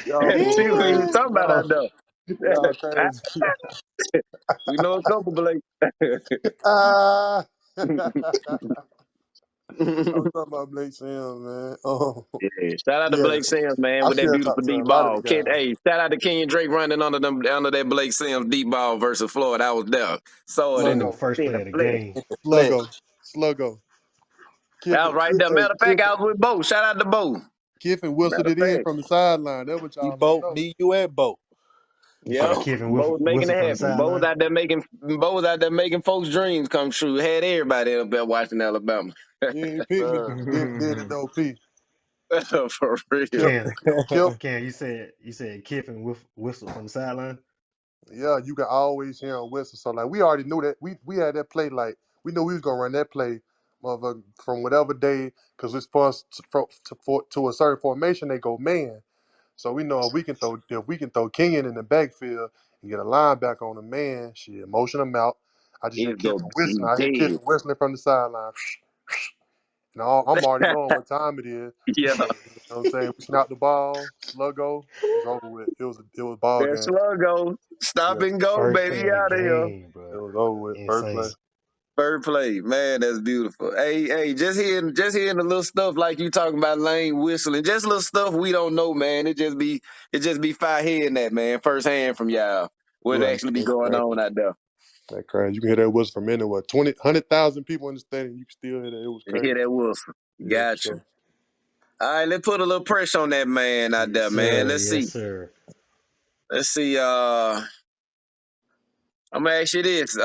y'all see fool what he was crazy. talking about out Y'all there. crazy. We know a couple, Blake. Ah. I'm Yeah, talking about Blake Sims, man. shout out to Yeah. Blake Sims, man, I with that still beautiful talk to a deep lot of the ball. guys. Hey, shout out to Kenyon Drake running under that Blake Sims deep ball versus Floyd. I was there. Saw it Talking in about Sluggo, first play the of the flesh. game. Sluggo, Sluggo. I was right there. Matter of fact, I was with Bo. Shout out to Bo. Kiffin whistled Matter of it in fact. from the sideline. That's what He y'all don't both know. me, you, and both. You said Yeah. Kiffin Bo was making whistle it from the happen. sideline. Bo was out there making folks' dreams come true. Had everybody up there watching Alabama. You ain't pick me. Sir. Did it though, P. For real. Kip, Cam, Kip. Cam, you said Kiffin whistle from the sideline. Yeah, you can always hear him whistle. So like we already knew that we had that play. Like we knew we was gonna run that play, motherfucker, from whatever day, because it's for us to a certain formation. They go man. So we know if we can throw Kenyon in the backfield and get a linebacker on the man, shit, motion him out. I just hear He's go Kiffin whistling. he I hear dead. Kiffin whistling from the sideline. And I'm already knowing what time it is. Yeah. You know what I'm saying? We snapped the ball, sluggo, it's over with. It was ball That game. slug go. Stop Yeah, and go, First baby. play You of the out of here. game, it bro. was over with. First play. Insane. Third play. Man, that's beautiful. Hey, just hearing the little stuff like you talking about Lane whistling, just little stuff we don't know, man. It just be fire hearing that, man, firsthand from y'all. What Yeah, actually be that's going crazy. on out there. That crazy. You can hear that whistle from anywhere. 100,000 people in the stadium. You can still hear that. It was And hear crazy. that whistle. Yeah, for Got you. sure. All right, let's put a little pressure on that man out Yes, there, man. sir. Let's Yes, see. sir. Let's see. I'm gonna ask you this: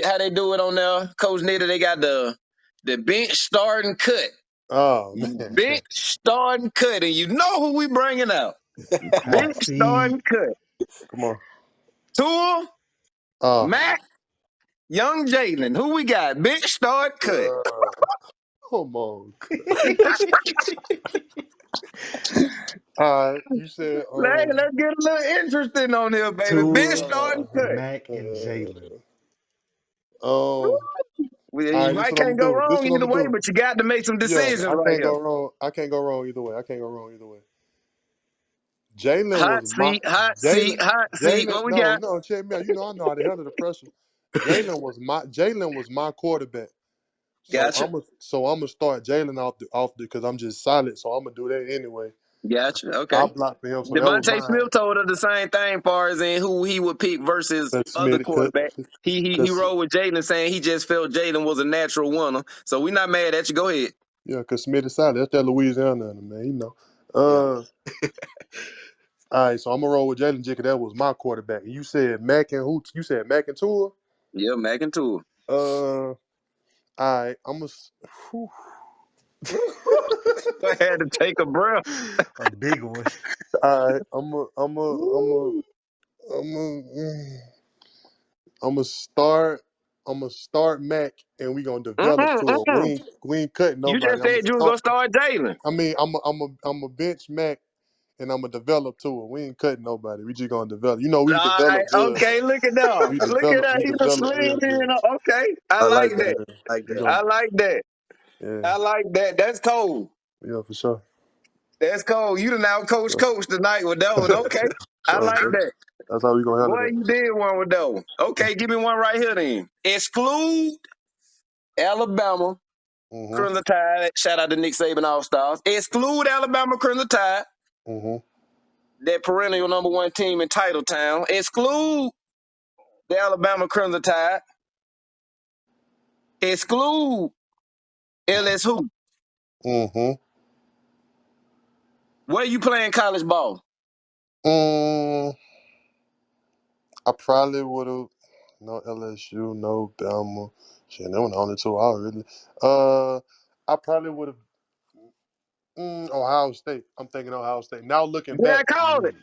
how they do it on there, Coach Nitty? They got the bench starting cut, Oh man, bench starting cut, and you know who we bringing out? Hot Bench seat. starting cut. come on. Tua, Oh, Mac, Young Jalen. Who we got? Bench start cut. come on. All right, you said Let's get a little interesting on here, baby. Bench Tua, starting cut. Mac, and Jalen. all You right. This might what I'm can't gonna go do. This wrong what I'm either gonna way, do. but you got to make some Yeah, decisions I right can't here. go wrong. I can't go wrong either way. I can't go wrong either way. Jalen Hot was my seat, hot Jalen. seat, hot seat. Jalen, What we no, got? no, check me out. You know I know how to handle the pressure. Jalen was my quarterback. Gotcha. So I'm gonna start Jalen off because I'm just solid. So I'm gonna do that anyway. Gotcha. I Okay. blocked for him, so that was Devontae mine. Smith told us the same thing, far as in who he would pick versus Cause other Smith, quarterbacks. He cause rode with Jalen, saying he just felt Jalen was a natural winner. So we not mad at you. Go ahead. yeah, cause Smith is solid. That's that Louisiana man, you know. Yeah. All right, so I'm gonna roll with Jalen Jicker. That was my quarterback. You said Mac and who? You said Mac and Tua. Yeah, Mac and Tour. All right, I'm gonna. I had to take a breath. A big one. All right, I'm gonna start. I'm gonna start Mac, and we gonna develop Mm-mm, to it. mm-mm. We ain't cutting You nobody. just said you was gonna start Jalen. I mean, I'm a bench Mac, and I'm gonna develop to it. We ain't cutting nobody. We just gonna develop. You know, we All right, develop good. okay, look at that. Look at that. We He just develop slid real in. good. Okay. I I like like that. that. Yeah, I like we that. gonna. I like that. Yeah, I like that. That's cold. yeah, for sure. That's cold. You done out coach tonight with that one. Okay. I So like that. that's how we gonna handle Boy, that. you did one with that one. Okay, give me one right here then. Exclude Alabama Mhm, Crimson Tide. Shout out to Nick Saban All Stars. Exclude Alabama Crimson Tide, mhm, that perennial number one team in Titletown. Exclude the Alabama Crimson Tide. Exclude LSU. mhm. Where you playing college ball? Mm, I probably would have no LSU, no Bama. Shit, they were the only two I really. I probably would have Ohio State. I'm thinking Ohio State. Now looking Yeah, I back, called it.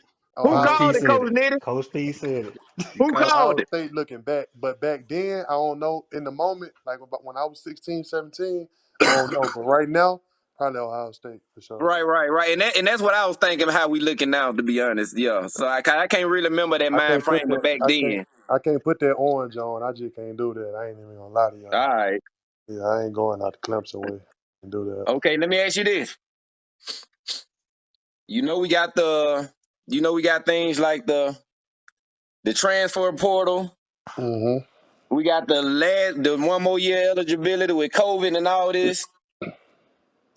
Who Coach Ohio P called it, State. said Coach it. Nitty? Coach P said it. You Who call called Ohio it? State looking back, but back then I don't know. In the moment, like when I was 16, 17, I don't know. But right now, probably Ohio State for sure. Right. And that's what I was thinking how we looking now, to be honest. Yeah. So I can't really remember that I mind can't put frame of that. back then. I can't put that orange on. I just can't do that. I ain't even gonna lie to y'all. All right. Yeah, I ain't going out the Clemson way and do that. Okay, let me ask you this. You know we got things like the transfer portal. Mm-hmm. We got the one more year eligibility with COVID and all this.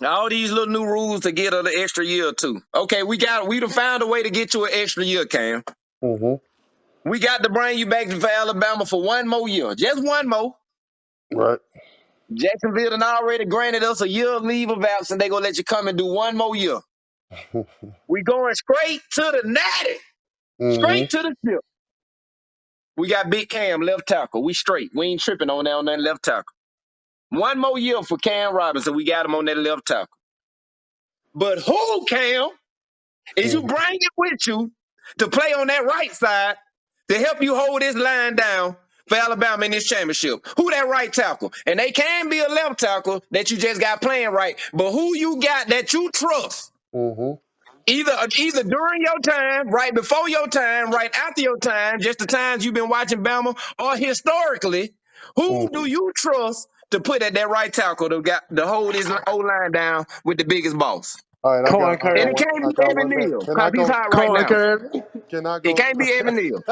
All these little new rules to get an extra year or two. Okay, we done found a way to get you an extra year, Cam. Mm-hmm. We got to bring you back to Alabama for one more year. Just one more. Right. Jacksonville done already granted us a year of leave of absence. They gonna let you come and do one more year. We going straight to the natty. Straight Mm-hmm. to the tip. We got Big Cam, left tackle. We straight. We ain't tripping on that left tackle. One more year for Cam Robinson. We got him on that left tackle. But who, Cam, is you Mm-hmm. bring it with you to play on that right side to help you hold this line down for Alabama in this championship? Who that right tackle? And they can be a left tackle that you just got playing right. But who you got that you trust? Mm-hmm. Either during your time, right before your time, right after your time, just the times you've been watching Bama, or historically, who do Mm-hmm. you trust to put at that right tackle to hold his old line down with the biggest boss? All right, Corn I got And it curving. one. can't I be got Evan one better. Neal Can I because he's go? hot right Corn now. curving. Can I It go? can't be Evan Neal.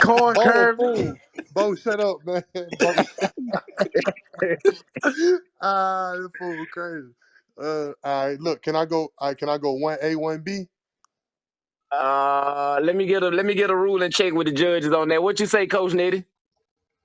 Corn Bo, curving. fool. Bo, shut up, man. Bo. That fool crazy. All right, look. Can I go? Can I go 1A, 1B? Let me get a rule and check with the judges on that. What you say, Coach Nitty?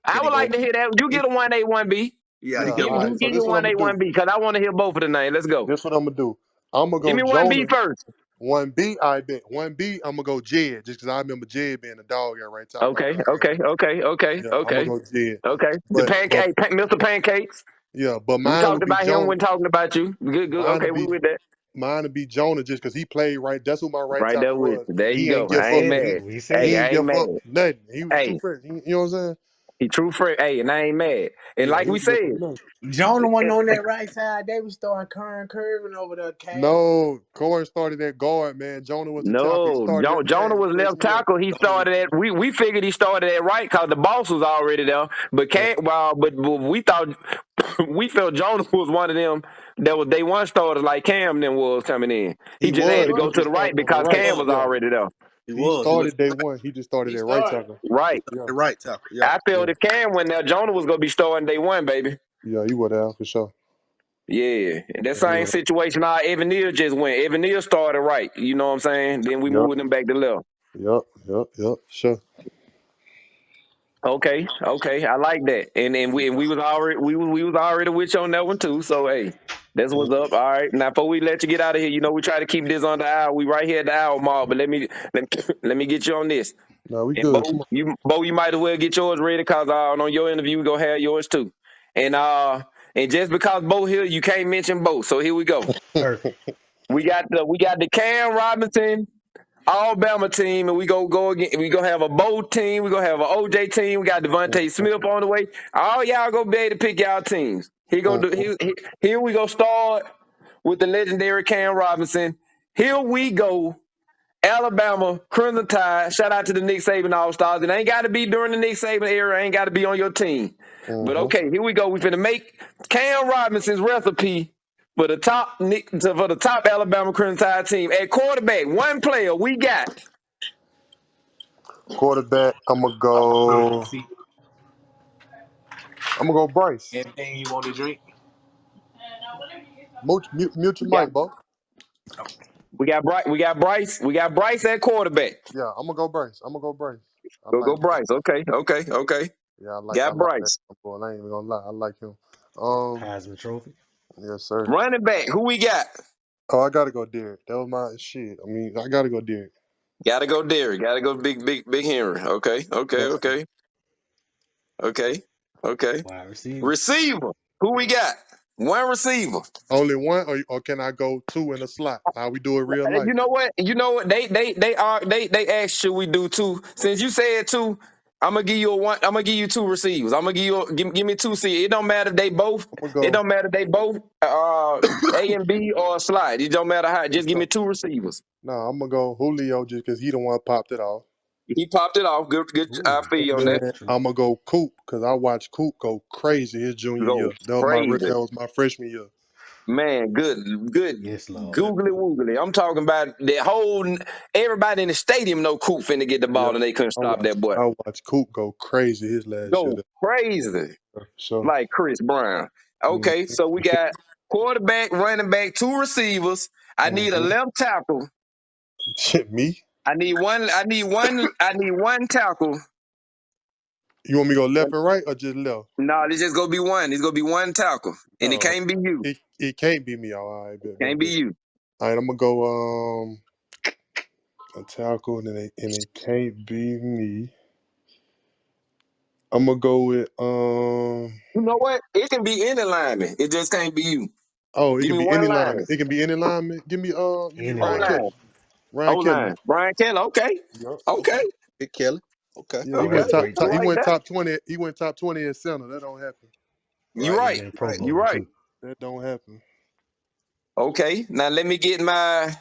I Can he would go? like to hear that. You He, get a 1A, 1B. yeah, Yeah. he get Give All one. right. So give this you what I'm gonna 1A, do. 1B because I want to hear both of the names. Let's go. This what I'm gonna do. I'm gonna Give go me 1B Jonah. first. 1B, I bet. 1B, I'm gonna go Jed, just because I remember Jed being a dog at right tackle. Okay, okay, okay, okay, Yeah, I'm gonna okay, go Jed. okay. The But pancake, Mr. Pancakes. yeah, but We mine talked would be about him Jonah. when talking about you. Good, good. Mine Okay, would we be with that. mine would be Jonah just because he played right. That's who my right Right there tackle with was, you. There and you he ain't go. We give I up. ain't said it. mad. We He Hey, said I ain't it. ain't give up mad. nothing. He was true Hey, friend. You know what I'm saying? he true friend. Hey, and I ain't mad. And Yeah, like he we ain't give up said, nothing. Jonah wasn't on that right side. They was throwing current curving over there, Cam. No, Corey started at guard, man. Jonah was the tackle. He no, started that Jonah man was fresh left milk. tackle. He started at we figured he started at right because the boss was already there. But Yeah, can't but we thought we felt Jonah was one of them that was day one starters like Cam then was coming in. he He just Yeah, he had to was. He go was. to just the right started on the because He right. Cam was. was Yeah, already there. He he was. He was. started day one. He just started He at right started. tackle. Right. Yeah, The right tackle. Yeah. I yeah, felt if Cam went there, Jonah was gonna be starting day one, baby. Yeah, he would have for sure. Yeah, and that He same would. situation Evan Neal just went. Evan Neal started right. You know what I'm saying? Then we Yep. moved him back to left. Yep. Sure. Okay, I like that. And we was already we was already with you on that one too. So hey, that's what's up. All right. Now before we let you get out of here, you know we try to keep this on the hour. We right here at the hour mark, but let me get you on this. No, we And good. Come on. Bo, you might as well get yours ready because on your interview we gonna have yours too. And just because Bo here, you can't mention Bo. So here we go. Perfect. We got the Cam Robinson Alabama team, and go again. We gonna have a Bo team. We gonna have an OJ team. We got Devontae Smith on the way. All y'all gonna be able to pick y'all teams. Here we go. Start with the legendary Cam Robinson. Here we go. Alabama, Crimson Tide. Shout out to the Nick Saban All Stars. It ain't got to be during the Nick Saban era. Ain't got to be on your team. But okay, here we go. We finna make Cam Robinson's recipe for the top Alabama Crimson Tide team at quarterback. One player we got. Quarterback. I'm gonna go. I'm gonna go Bryce. Anything you want to drink? Mute your We got mic, Bo. We got Bryce at quarterback. Yeah, I'm gonna go Bryce. I Go like Bryce. Bryce. Okay. Yeah, Got I like that Bryce. boy. I ain't even gonna lie. I like him. Heisman Trophy. Yes, sir. Running back. Who we got? Oh, I gotta go Derek. That was my shit. I mean, I gotta go Derek. Gotta go Derek. Gotta go big Henry. Okay. Wide receiver. Receiver. Who we got? One receiver. Only one, or can I go two in a slot? How we do it real life? You know what? They asked should we do two. Since you said two, I'm gonna give you a one. I'm gonna give you two receivers. I'm gonna give me two C. It don't matter if they both. I'm gonna It go. don't matter if they both A and B or a slide. It don't matter how. Just give me two receivers. No, I'm gonna go Julio just because he the one popped it off. He popped it off. Good. I Ooh, feel you on Then that. true. I'm gonna go Coop because I watched Coop go crazy his junior Go year. That crazy. was my freshman year. Man, good. Yes, Lord. Googly woogly. I'm talking about the whole. Everybody in the stadium know Coop finna get the Yeah, ball and they couldn't stop that boy. I watched Coop go crazy his last year. Go crazy For sure. like Chris Brown. Mm-hmm. Okay, so we got quarterback, running back, two receivers. I need a left tackle. Shit, me? I need one. I need one tackle. You want me to go left and right or just left? No, it's just gonna be one. It's gonna be one tackle, and it No, can't be you. it can't be me. All right, Can't be bet. you. All right, I'm gonna go a tackle, and it can't be me. I'm gonna go with You know what? It can be any lineman. It just can't be you. oh, it Give can me be one any lineman. lineman. It can be any lineman. Give me Any O Ryan line. Kelly. line. O Ryan Kelly. line. Brian Kelly. Okay. Yep. Okay. Okay. Big Kelly. Okay. Yeah, he Oh, Okay. went that's a top, great I top. He like choice. went that. top 20. He went top 20 at center. That don't happen. You Right. He right. been a Pro You Bowler right. too. That don't happen. Okay. Now let me get my.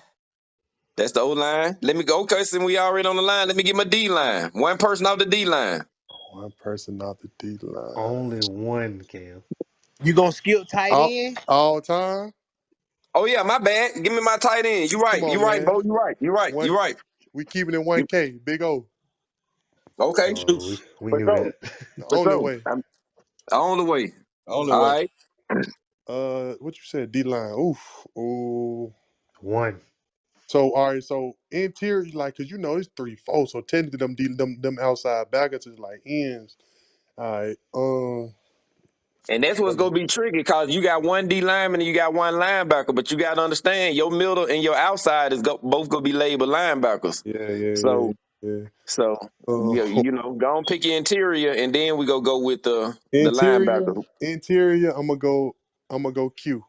That's the O line. Let me go. Okay, since we already on the line, let me get my D line. One person off the D line. One person off the D line. Only one, Cam. You gonna skip tight All, end? all time. Oh yeah, my bad. Give me my tight end. You Come right. You on, right, man. Bo. You right. You right. One. You right. We keeping it You, 1K. Big O. okay. Oh, Juice. we For knew sure. that. The For only sure. way. I'm on the way. Only All way. right. What you said? D line. Oof. Ooh. One. So all right. So interior, like, cause it's 3-4. So technically, them outside backers is like ends. All right. And that's what's gonna be tricky because you got one D lineman and you got one linebacker, but you gotta understand your middle and your outside both gonna be labeled linebackers. Yeah. So Yeah. so Uh, go on pick your interior and then we go with the interior. linebacker. Interior. I'm gonna go. I'm gonna go Q.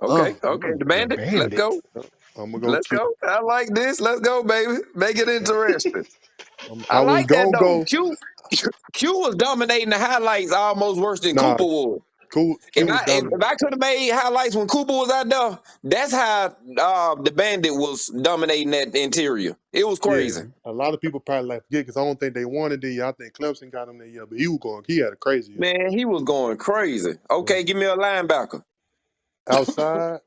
Okay. Ooh, The the bandit. Let's go. Bandit. I'm gonna go Let's Q. go. I like this. Let's go, baby. Make it interesting. I I was like that gonna though. go. Q was dominating the highlights almost worse than Nah, Cooper was. Q was If dominant. I could have made highlights when Cooper was out there, that's how the Bandit was dominating that interior. It was Yeah, crazy. a lot of people probably like forget because I don't think they wanted the year. I think Clemson got him that year, but he was going. He had a crazy year. Man, he was going crazy. Yeah. Okay, give me a linebacker. Outside,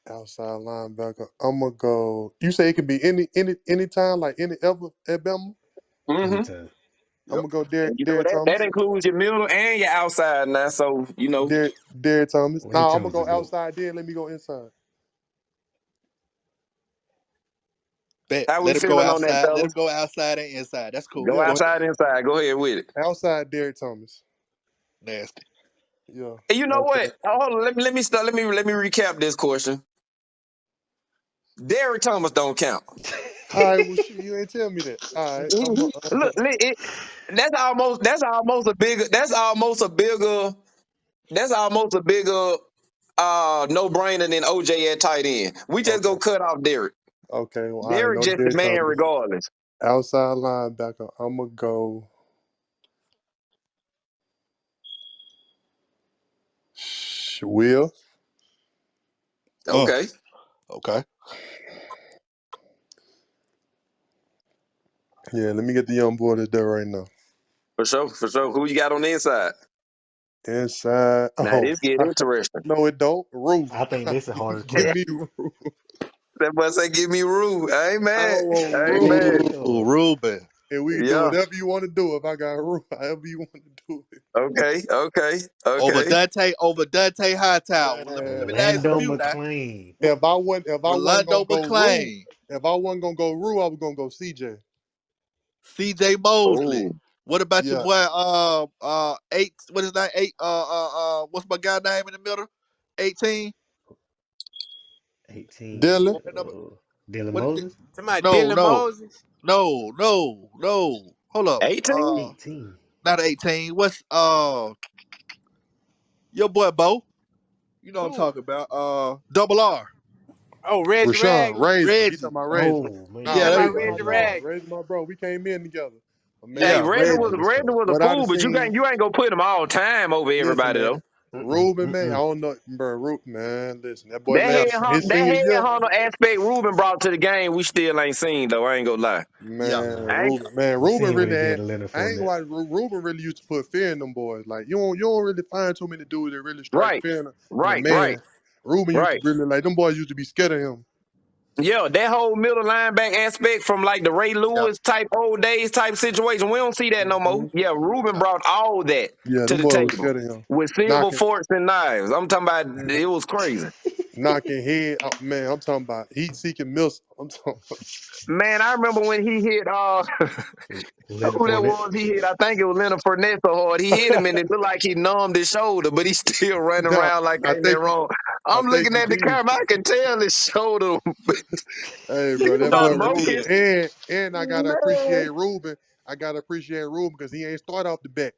outside linebacker. I'm gonna go. You say it can be any time, like any ever at Bama. Mm-hmm. Anytime. I'm gonna go And you know Derek that Thomas. includes your middle and your outside now. So you know Derek Thomas. Well, he Nah, I'm telling gonna us to go go. outside. Then let me go inside. Bet. how we Let him go feeling on that, outside. Let him fellas? go outside and inside. That's cool. Go Yeah, Go ahead. outside, inside. Go ahead with it. outside Derek Thomas. Nasty. Yeah. And you know Okay. what? Hold on. Let me start. Let me recap this question. Derrick Thomas don't count. All right. Well, shoot, you ain't tell me that. All right. Look, that's almost a bigger no brainer than OJ at tight end. We just okay. go cut off Derrick. Okay. Well, all right. Derrick No just the Derek man Thomas. regardless. Outside linebacker. I'm gonna go. Will. Uh, Okay. okay. Yeah. Let me get the young boy that's there right now. For sure, for sure. Who you got on the inside? Inside. Now Oh, this get interesting. no, it don't. Rue. I think this is a harder Give question. me Rue. That boy say, "Give me Rue." I ain't I mad. want I ain't Rue. mad. Ooh, Ruben. And we can do Yeah. whatever you want to do. If I got Rue, however you want to do it. Okay. Okay. Over Okay. Dante Hightower. Let me Man, name some Orlando few now. McLean. if I wasn't Rolando gonna go Rue, McClain. if I wasn't gonna go Rue, I was gonna go CJ. CJ Mosley. Oh, What about your Yeah, boy eight, what is that? What's my guy name in the middle? 18? 18. Dylan. That number, Dylan what is it? Moses. Somebody No, Dylan no, Moses. no, no, no. Hold up. 18? 18. Not 18. What's your boy Bo? You know what I'm Who? talking about. Double R. Oh, Reggie Rashawn Ragland. Razor. He Reggie. talking about Razor. Oh You Nah, Yeah, talking there you about Razor go. my Reggie dog. Ragland? Razor my bro. We came in together. But Hey, Yeah, man, Reggie Razor. was Let's go. a What I done fool, but you seen. ain't gonna put him all time over Listen, everybody man. though. Ruben, man. I Mm-mm. don't know, bro. Ruben, man. Listen, that boy, man. His That senior head year. hunter aspect Ruben brought to the game, we still ain't seen though. I ain't gonna lie. yeah. Man, I ain't, We Ruben seen what really he did had. to Leonard I ain't gonna Fournette. lie. Ruben really used to put fear in them boys. Like you don't really find too many dudes that really strike right, fear in a right, right, man. Ruben used to right. really like them boys used to be scared of him. Yeah, that whole middle linebacker aspect from like the Ray Yeah. Lewis type old days type situation, we don't see that no more. Hmm. Yeah, Ruben Yeah. brought all that Yeah, to them the boys was table scared of him. with silver Knocking, forks and knives. I'm talking about man, it was crazy. knocking head out. Man, I'm talking about heat seeking missile. I'm talking. Man, I remember when he hit Leonard who that Fournette. was he hit. I think it was Leonard Fournette so hard. He hit him and it looked like he numbed his shoulder, but he's still running Nah, around like I ain't that think wrong. I I'm think looking he at the did. camera, I can tell his shoulder Hey, bro, that boy Started broke Ruben, his again. and I gotta man. appreciate Ruben. I gotta appreciate Ruben because he ain't start off the back.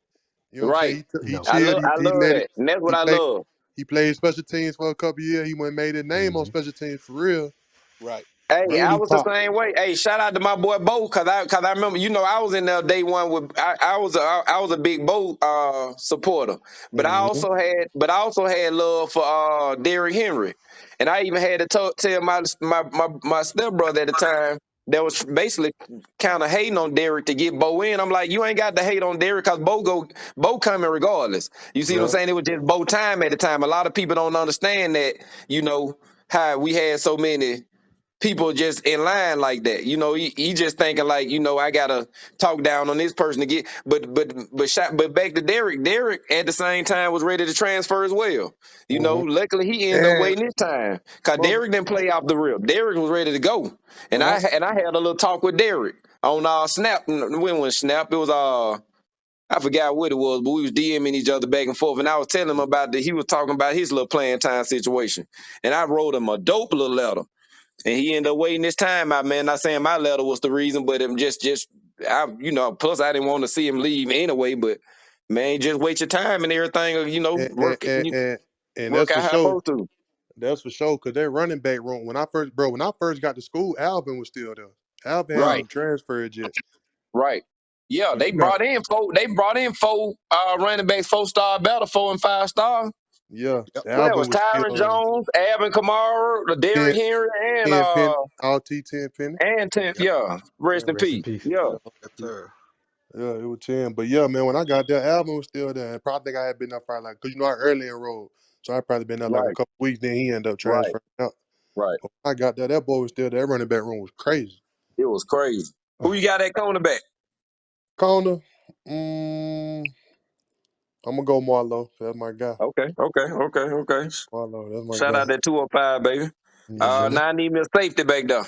You know what I'm saying? Right. He No. chilled. I He love let it. that. And that's what He I played. love. He played special teams for a couple years. He went and made his name on Hmm. special teams for real. Right. Hey, Right. I Then he was the popped. same way. Hey, shout out to my boy Bo, cause I remember, I was in there day one with I was a big Bo supporter, but Hmm. I also had love for Derrick Henry, and I even had to tell my stepbrother at the time that was basically kind of hating on Derrick to get Bo in. I'm like, you ain't got to hate on Derrick cause Bo coming regardless. You see what I'm Yeah. saying? It was just Bo time at the time. A lot of people don't understand that. How we had so many people just in line like that. He just thinking like, I gotta talk down on this person to get but back to Derek. Derek at the same time was ready to transfer as well. Hmm. Luckily he ended up And waiting his time. Cause mother, Derek didn't play off the rip. Derek was ready to go. And when I I had a little talk with Derek on Snap. When was Snap? It was I forgot what it was, but we was DMing each other back and forth, and I was telling him about that. He was talking about his little playing time situation, and I wrote him a dope little letter. And he ended up waiting his time out, man. Not saying my letter was the reason, but him plus I didn't want to see him leave anyway. But man, just wait your time and everything, and and, and, and, and that's work for out how it's sure. supposed to. That's for sure. Cause that running back room when I first got to school, Alvin was still there. Alvin hadn't Right, even transferred yet. right. Yeah, So they you got brought in four. They brought in four running backs, 4-star better, 4 and 5-star. yeah, Yep. Well, that Alvin was was still Tyron Jones, Alvin Kamara, Derrick 10, Henry, and 10 penny, all T10 penny. Yep. yeah, Yeah, rest in Rest in peace. peace. Yeah, yeah, Yes, sir. yeah, it was 10. But yeah, man, when I got there, Alvin was still there. I probably think I had been there probably like, cause I early enrolled. So I probably been there like a right, couple weeks. Then he ended up right, transferring out. right. But when I got there, that boy was still there. That running back room was crazy. It was crazy. Who you got at cornerback? Corner. Mm, I'm gonna go Marlo. That's my guy. Okay. Marlo, that's my Shout guy. out that 205, baby. Yes, sir. Now I need me a safety back there.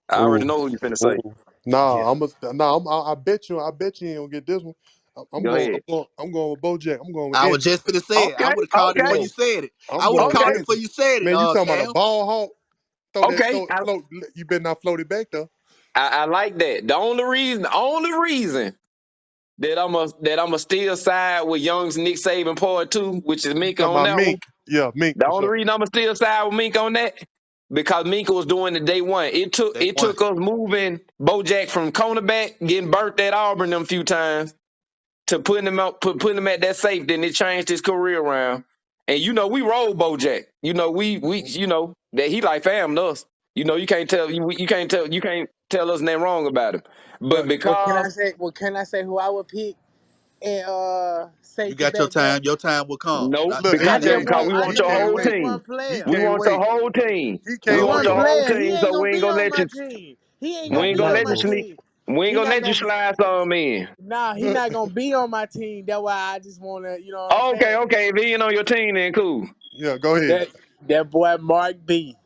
I Ooh, already know who you finna say. ooh. Nah, Yeah. I bet you. I bet you ain't gonna get this one. I'm Go going. ahead. I'm going with BoJack. I'm going with I was Eddie. just finna say it. I Okay, would have called it before okay, you Yo, said it. I'm I would have going with okay, called it before Eddie. you said it, Man, you talking about a Cam. ball hawk? okay. Float. You better not float it back though. I like that. The only reason that I'ma still side with Young's Nick Saban part two, which is You Minka talking on about that one. Mink? Yeah, Mink The for only sure. reason I'ma still side with Minka on that because Minka was doing the day one. It took Day it one. took us moving Bojack from cornerback, getting burnt at Auburn them few times, to putting him at that safety, and it changed his career around. And we roll Bojack. That he like fam to us. You can't tell us nothing wrong about him. But What can I because say? What can I say? Who I would pick and You safety got your back there? time. Your time will come. nope, Not, Look, not because that one. we Not want he your today. can't whole That's wait. one team. He player. We can't want your wait. whole team. He We That's can't want one your wait. whole player. He team. ain't So gonna we ain't be gonna on let my you. team. He ain't We gonna ain't be gonna on let you my Exactly. sneak. team. We ain't He gonna not let you gonna. slide some in. Nah, he not gonna be on my team. That's why I just wanna. You know what I'm Okay, saying? okay. If he ain't on your team, then cool. Yeah, go ahead. That that boy Mark B.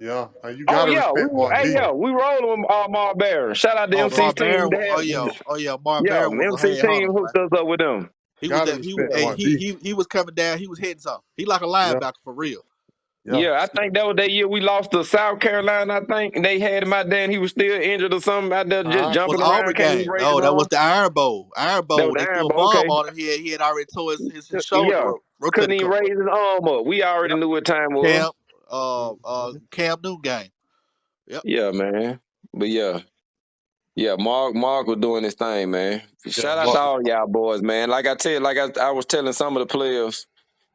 Yeah, you Oh gotta yeah, respect Mark hey B. yeah, we rolling with Mark Barron. Shout out to Oh, Bro, MC Marbury. team. Oh That yeah. Oh yeah. yeah, Marbury was a MC head team hunter, boy. hooked us up with them. He was gotta that. He was. respect Hey, Mark B. he was coming down. He was hitting something. He like a Yeah, linebacker for real. yeah. Yeah, I think that was that year we lost to South Carolina. I think and they had him out there, and he was still injured or something out there, just I Was jumping Auburn around, can't even game. raise his Oh, that was arm. the Iron Bowl. Iron That was Bowl. the They threw Iron a Bowl. bomb Okay, on him. He had already tore his shoulder. yeah, couldn't Rotator even cuff. raise his arm up. We already Yep. knew what time it was. Cam. Cam Newton game. Yep. Yeah, man. But yeah, Mark was doing his thing, man. yeah, Shout out to Mark. all y'all boys, man. Like I was telling some of the players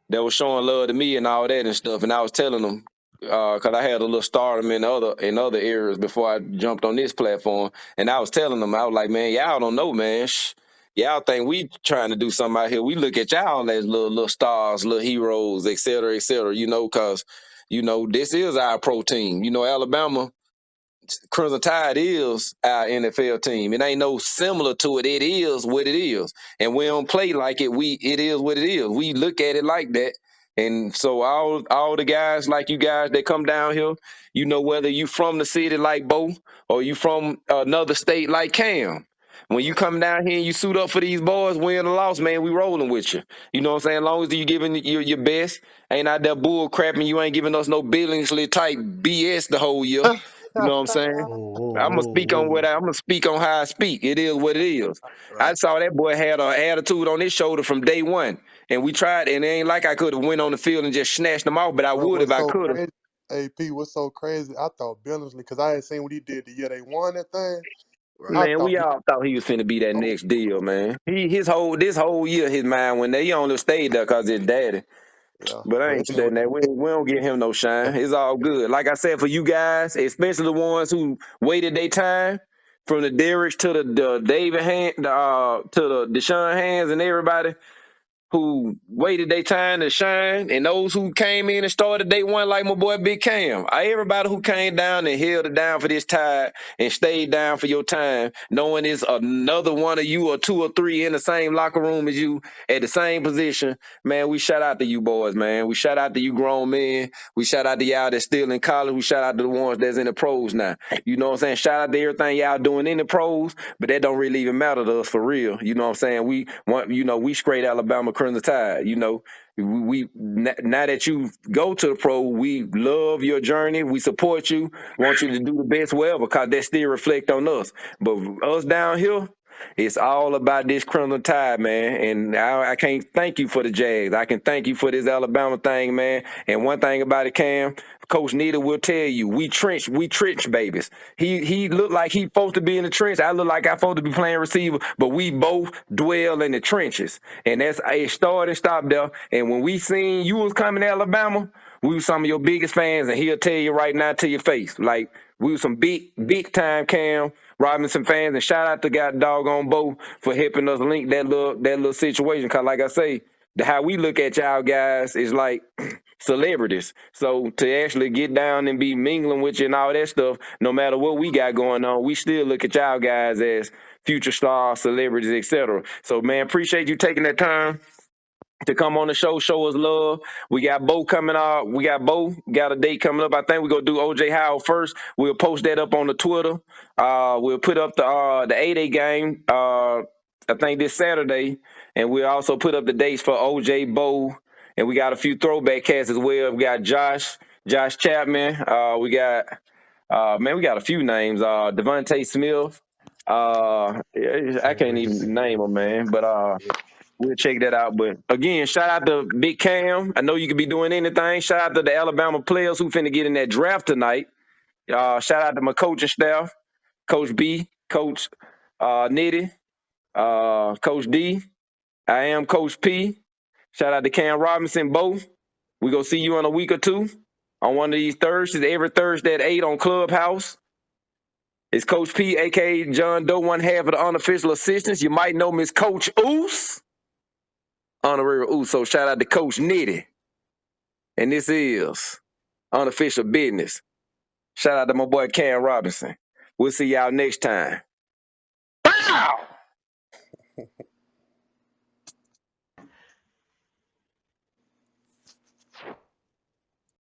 that was showing love to me and all that and stuff, and I was telling them because I had a little stardom in other areas before I jumped on this platform, and I was telling them, I was like, man, y'all don't know, man. Y'all think we trying to do something out here? We look at y'all as little stars, little heroes, et cetera, et cetera. Because this is our pro team. Alabama. Crimson Tide is our NFL team. It ain't no similar to it. It is what it is, and we don't play like it. It is what it is. We look at it like that, and so all the guys like you guys that come down here, whether you from the city like Bo or you from another state like Cam. When you come down here and you suit up for these boys, win or loss, man, we rolling with you. You know what I'm saying? As long as you giving your best, ain't out there bull crapping, you ain't giving us no Billingsley type BS the whole year. You know what I'm saying? Whoa, whoa, I'm gonna whoa, speak on whoa. I'm gonna speak on how I speak. It is what it is. I Right. saw that boy had an attitude on his shoulder from day one, and we tried, and it ain't like I could have went on the field and just snatched them off, but I Bro, would if what's I so could have. crazy? AP, what's so crazy? I thought Billingsley, because I had seen what he did the year they won that thing. Right. I Man, thought we he, all thought he was finna be that oh, next deal, man. This whole year, his mind when they only stayed there cause his daddy. yeah. But I But ain't anyway, studying that. We don't give him no shine. It's all good. Like I said, for you guys, especially the ones who waited their time, from the Derricks to the David to the Deshaun Hands and everybody who waited their time to shine, and those who came in and started day one, like my boy Big Cam. Everybody who came down and held it down for this tide and stayed down for your time, knowing it's another one of you or two or three in the same locker room as you at the same position, man, we shout out to you boys, man. We shout out to you grown men. We shout out to y'all that's still in college. We shout out to the ones that's in the pros now. You know what I'm saying? Shout out to everything y'all doing in the pros, but that don't really even matter to us for real. You know what I'm saying? We straight Alabama Crimson Tide. Now that you go to the pro, we love your journey. We support you. Want you to do the best wherever, because that still reflect on us. But us down here, it's all about this Crimson Tide, man. And I can't thank you for the Jags. I can thank you for this Alabama thing, man. And one thing about it, Cam, Coach Nitty will tell you, we trench babies. He looked like he supposed to be in the trench. I look like I supposed to be playing receiver, but we both dwell in the trenches. And that's it started and stopped there. And when we seen you was coming to Alabama, we were some of your biggest fans, and he'll tell you right now to your face. Like, we were some big time Cam Robinson fans, and shout out to God doggone Bo for helping us link that little situation. Cause like I say, how we look at y'all guys is like celebrities. So to actually get down and be mingling with you and all that stuff, no matter what we got going on, we still look at y'all guys as future stars, celebrities, etc. So, man, appreciate you taking that time to come on the show, show us love. We got Bo coming out. We got Bo, got a date coming up. I think we're going to do OJ Howard first. We'll post that up on the Twitter. We'll put up the 8A game, I think this Saturday. And we'll also put up the dates for OJ, Bo. And we got a few throwback cats as well. We got Josh Chapman. We got, we got a few names. Devontae Smith. I can't Sanders. even name them, man. But Yeah. we'll check that out. But again, shout out to Big Cam. I know you could be doing anything. Shout out to the Alabama players who finna get in that draft tonight. Shout out to my coaching staff, Coach B, Coach Nitty, Coach D. I am Coach P. Shout out to Cam Robinson, both. We gonna see you in a week or two on one of these Thursdays. Every Thursday at 8 on Clubhouse. It's Coach P, aka John Doe, one half of the unofficial assistants. You might know Miss Coach Oos. Honorary Oos. So shout out to Coach Nitty. And this is unofficial business. Shout out to my boy Cam Robinson. We'll see y'all next time. Bow!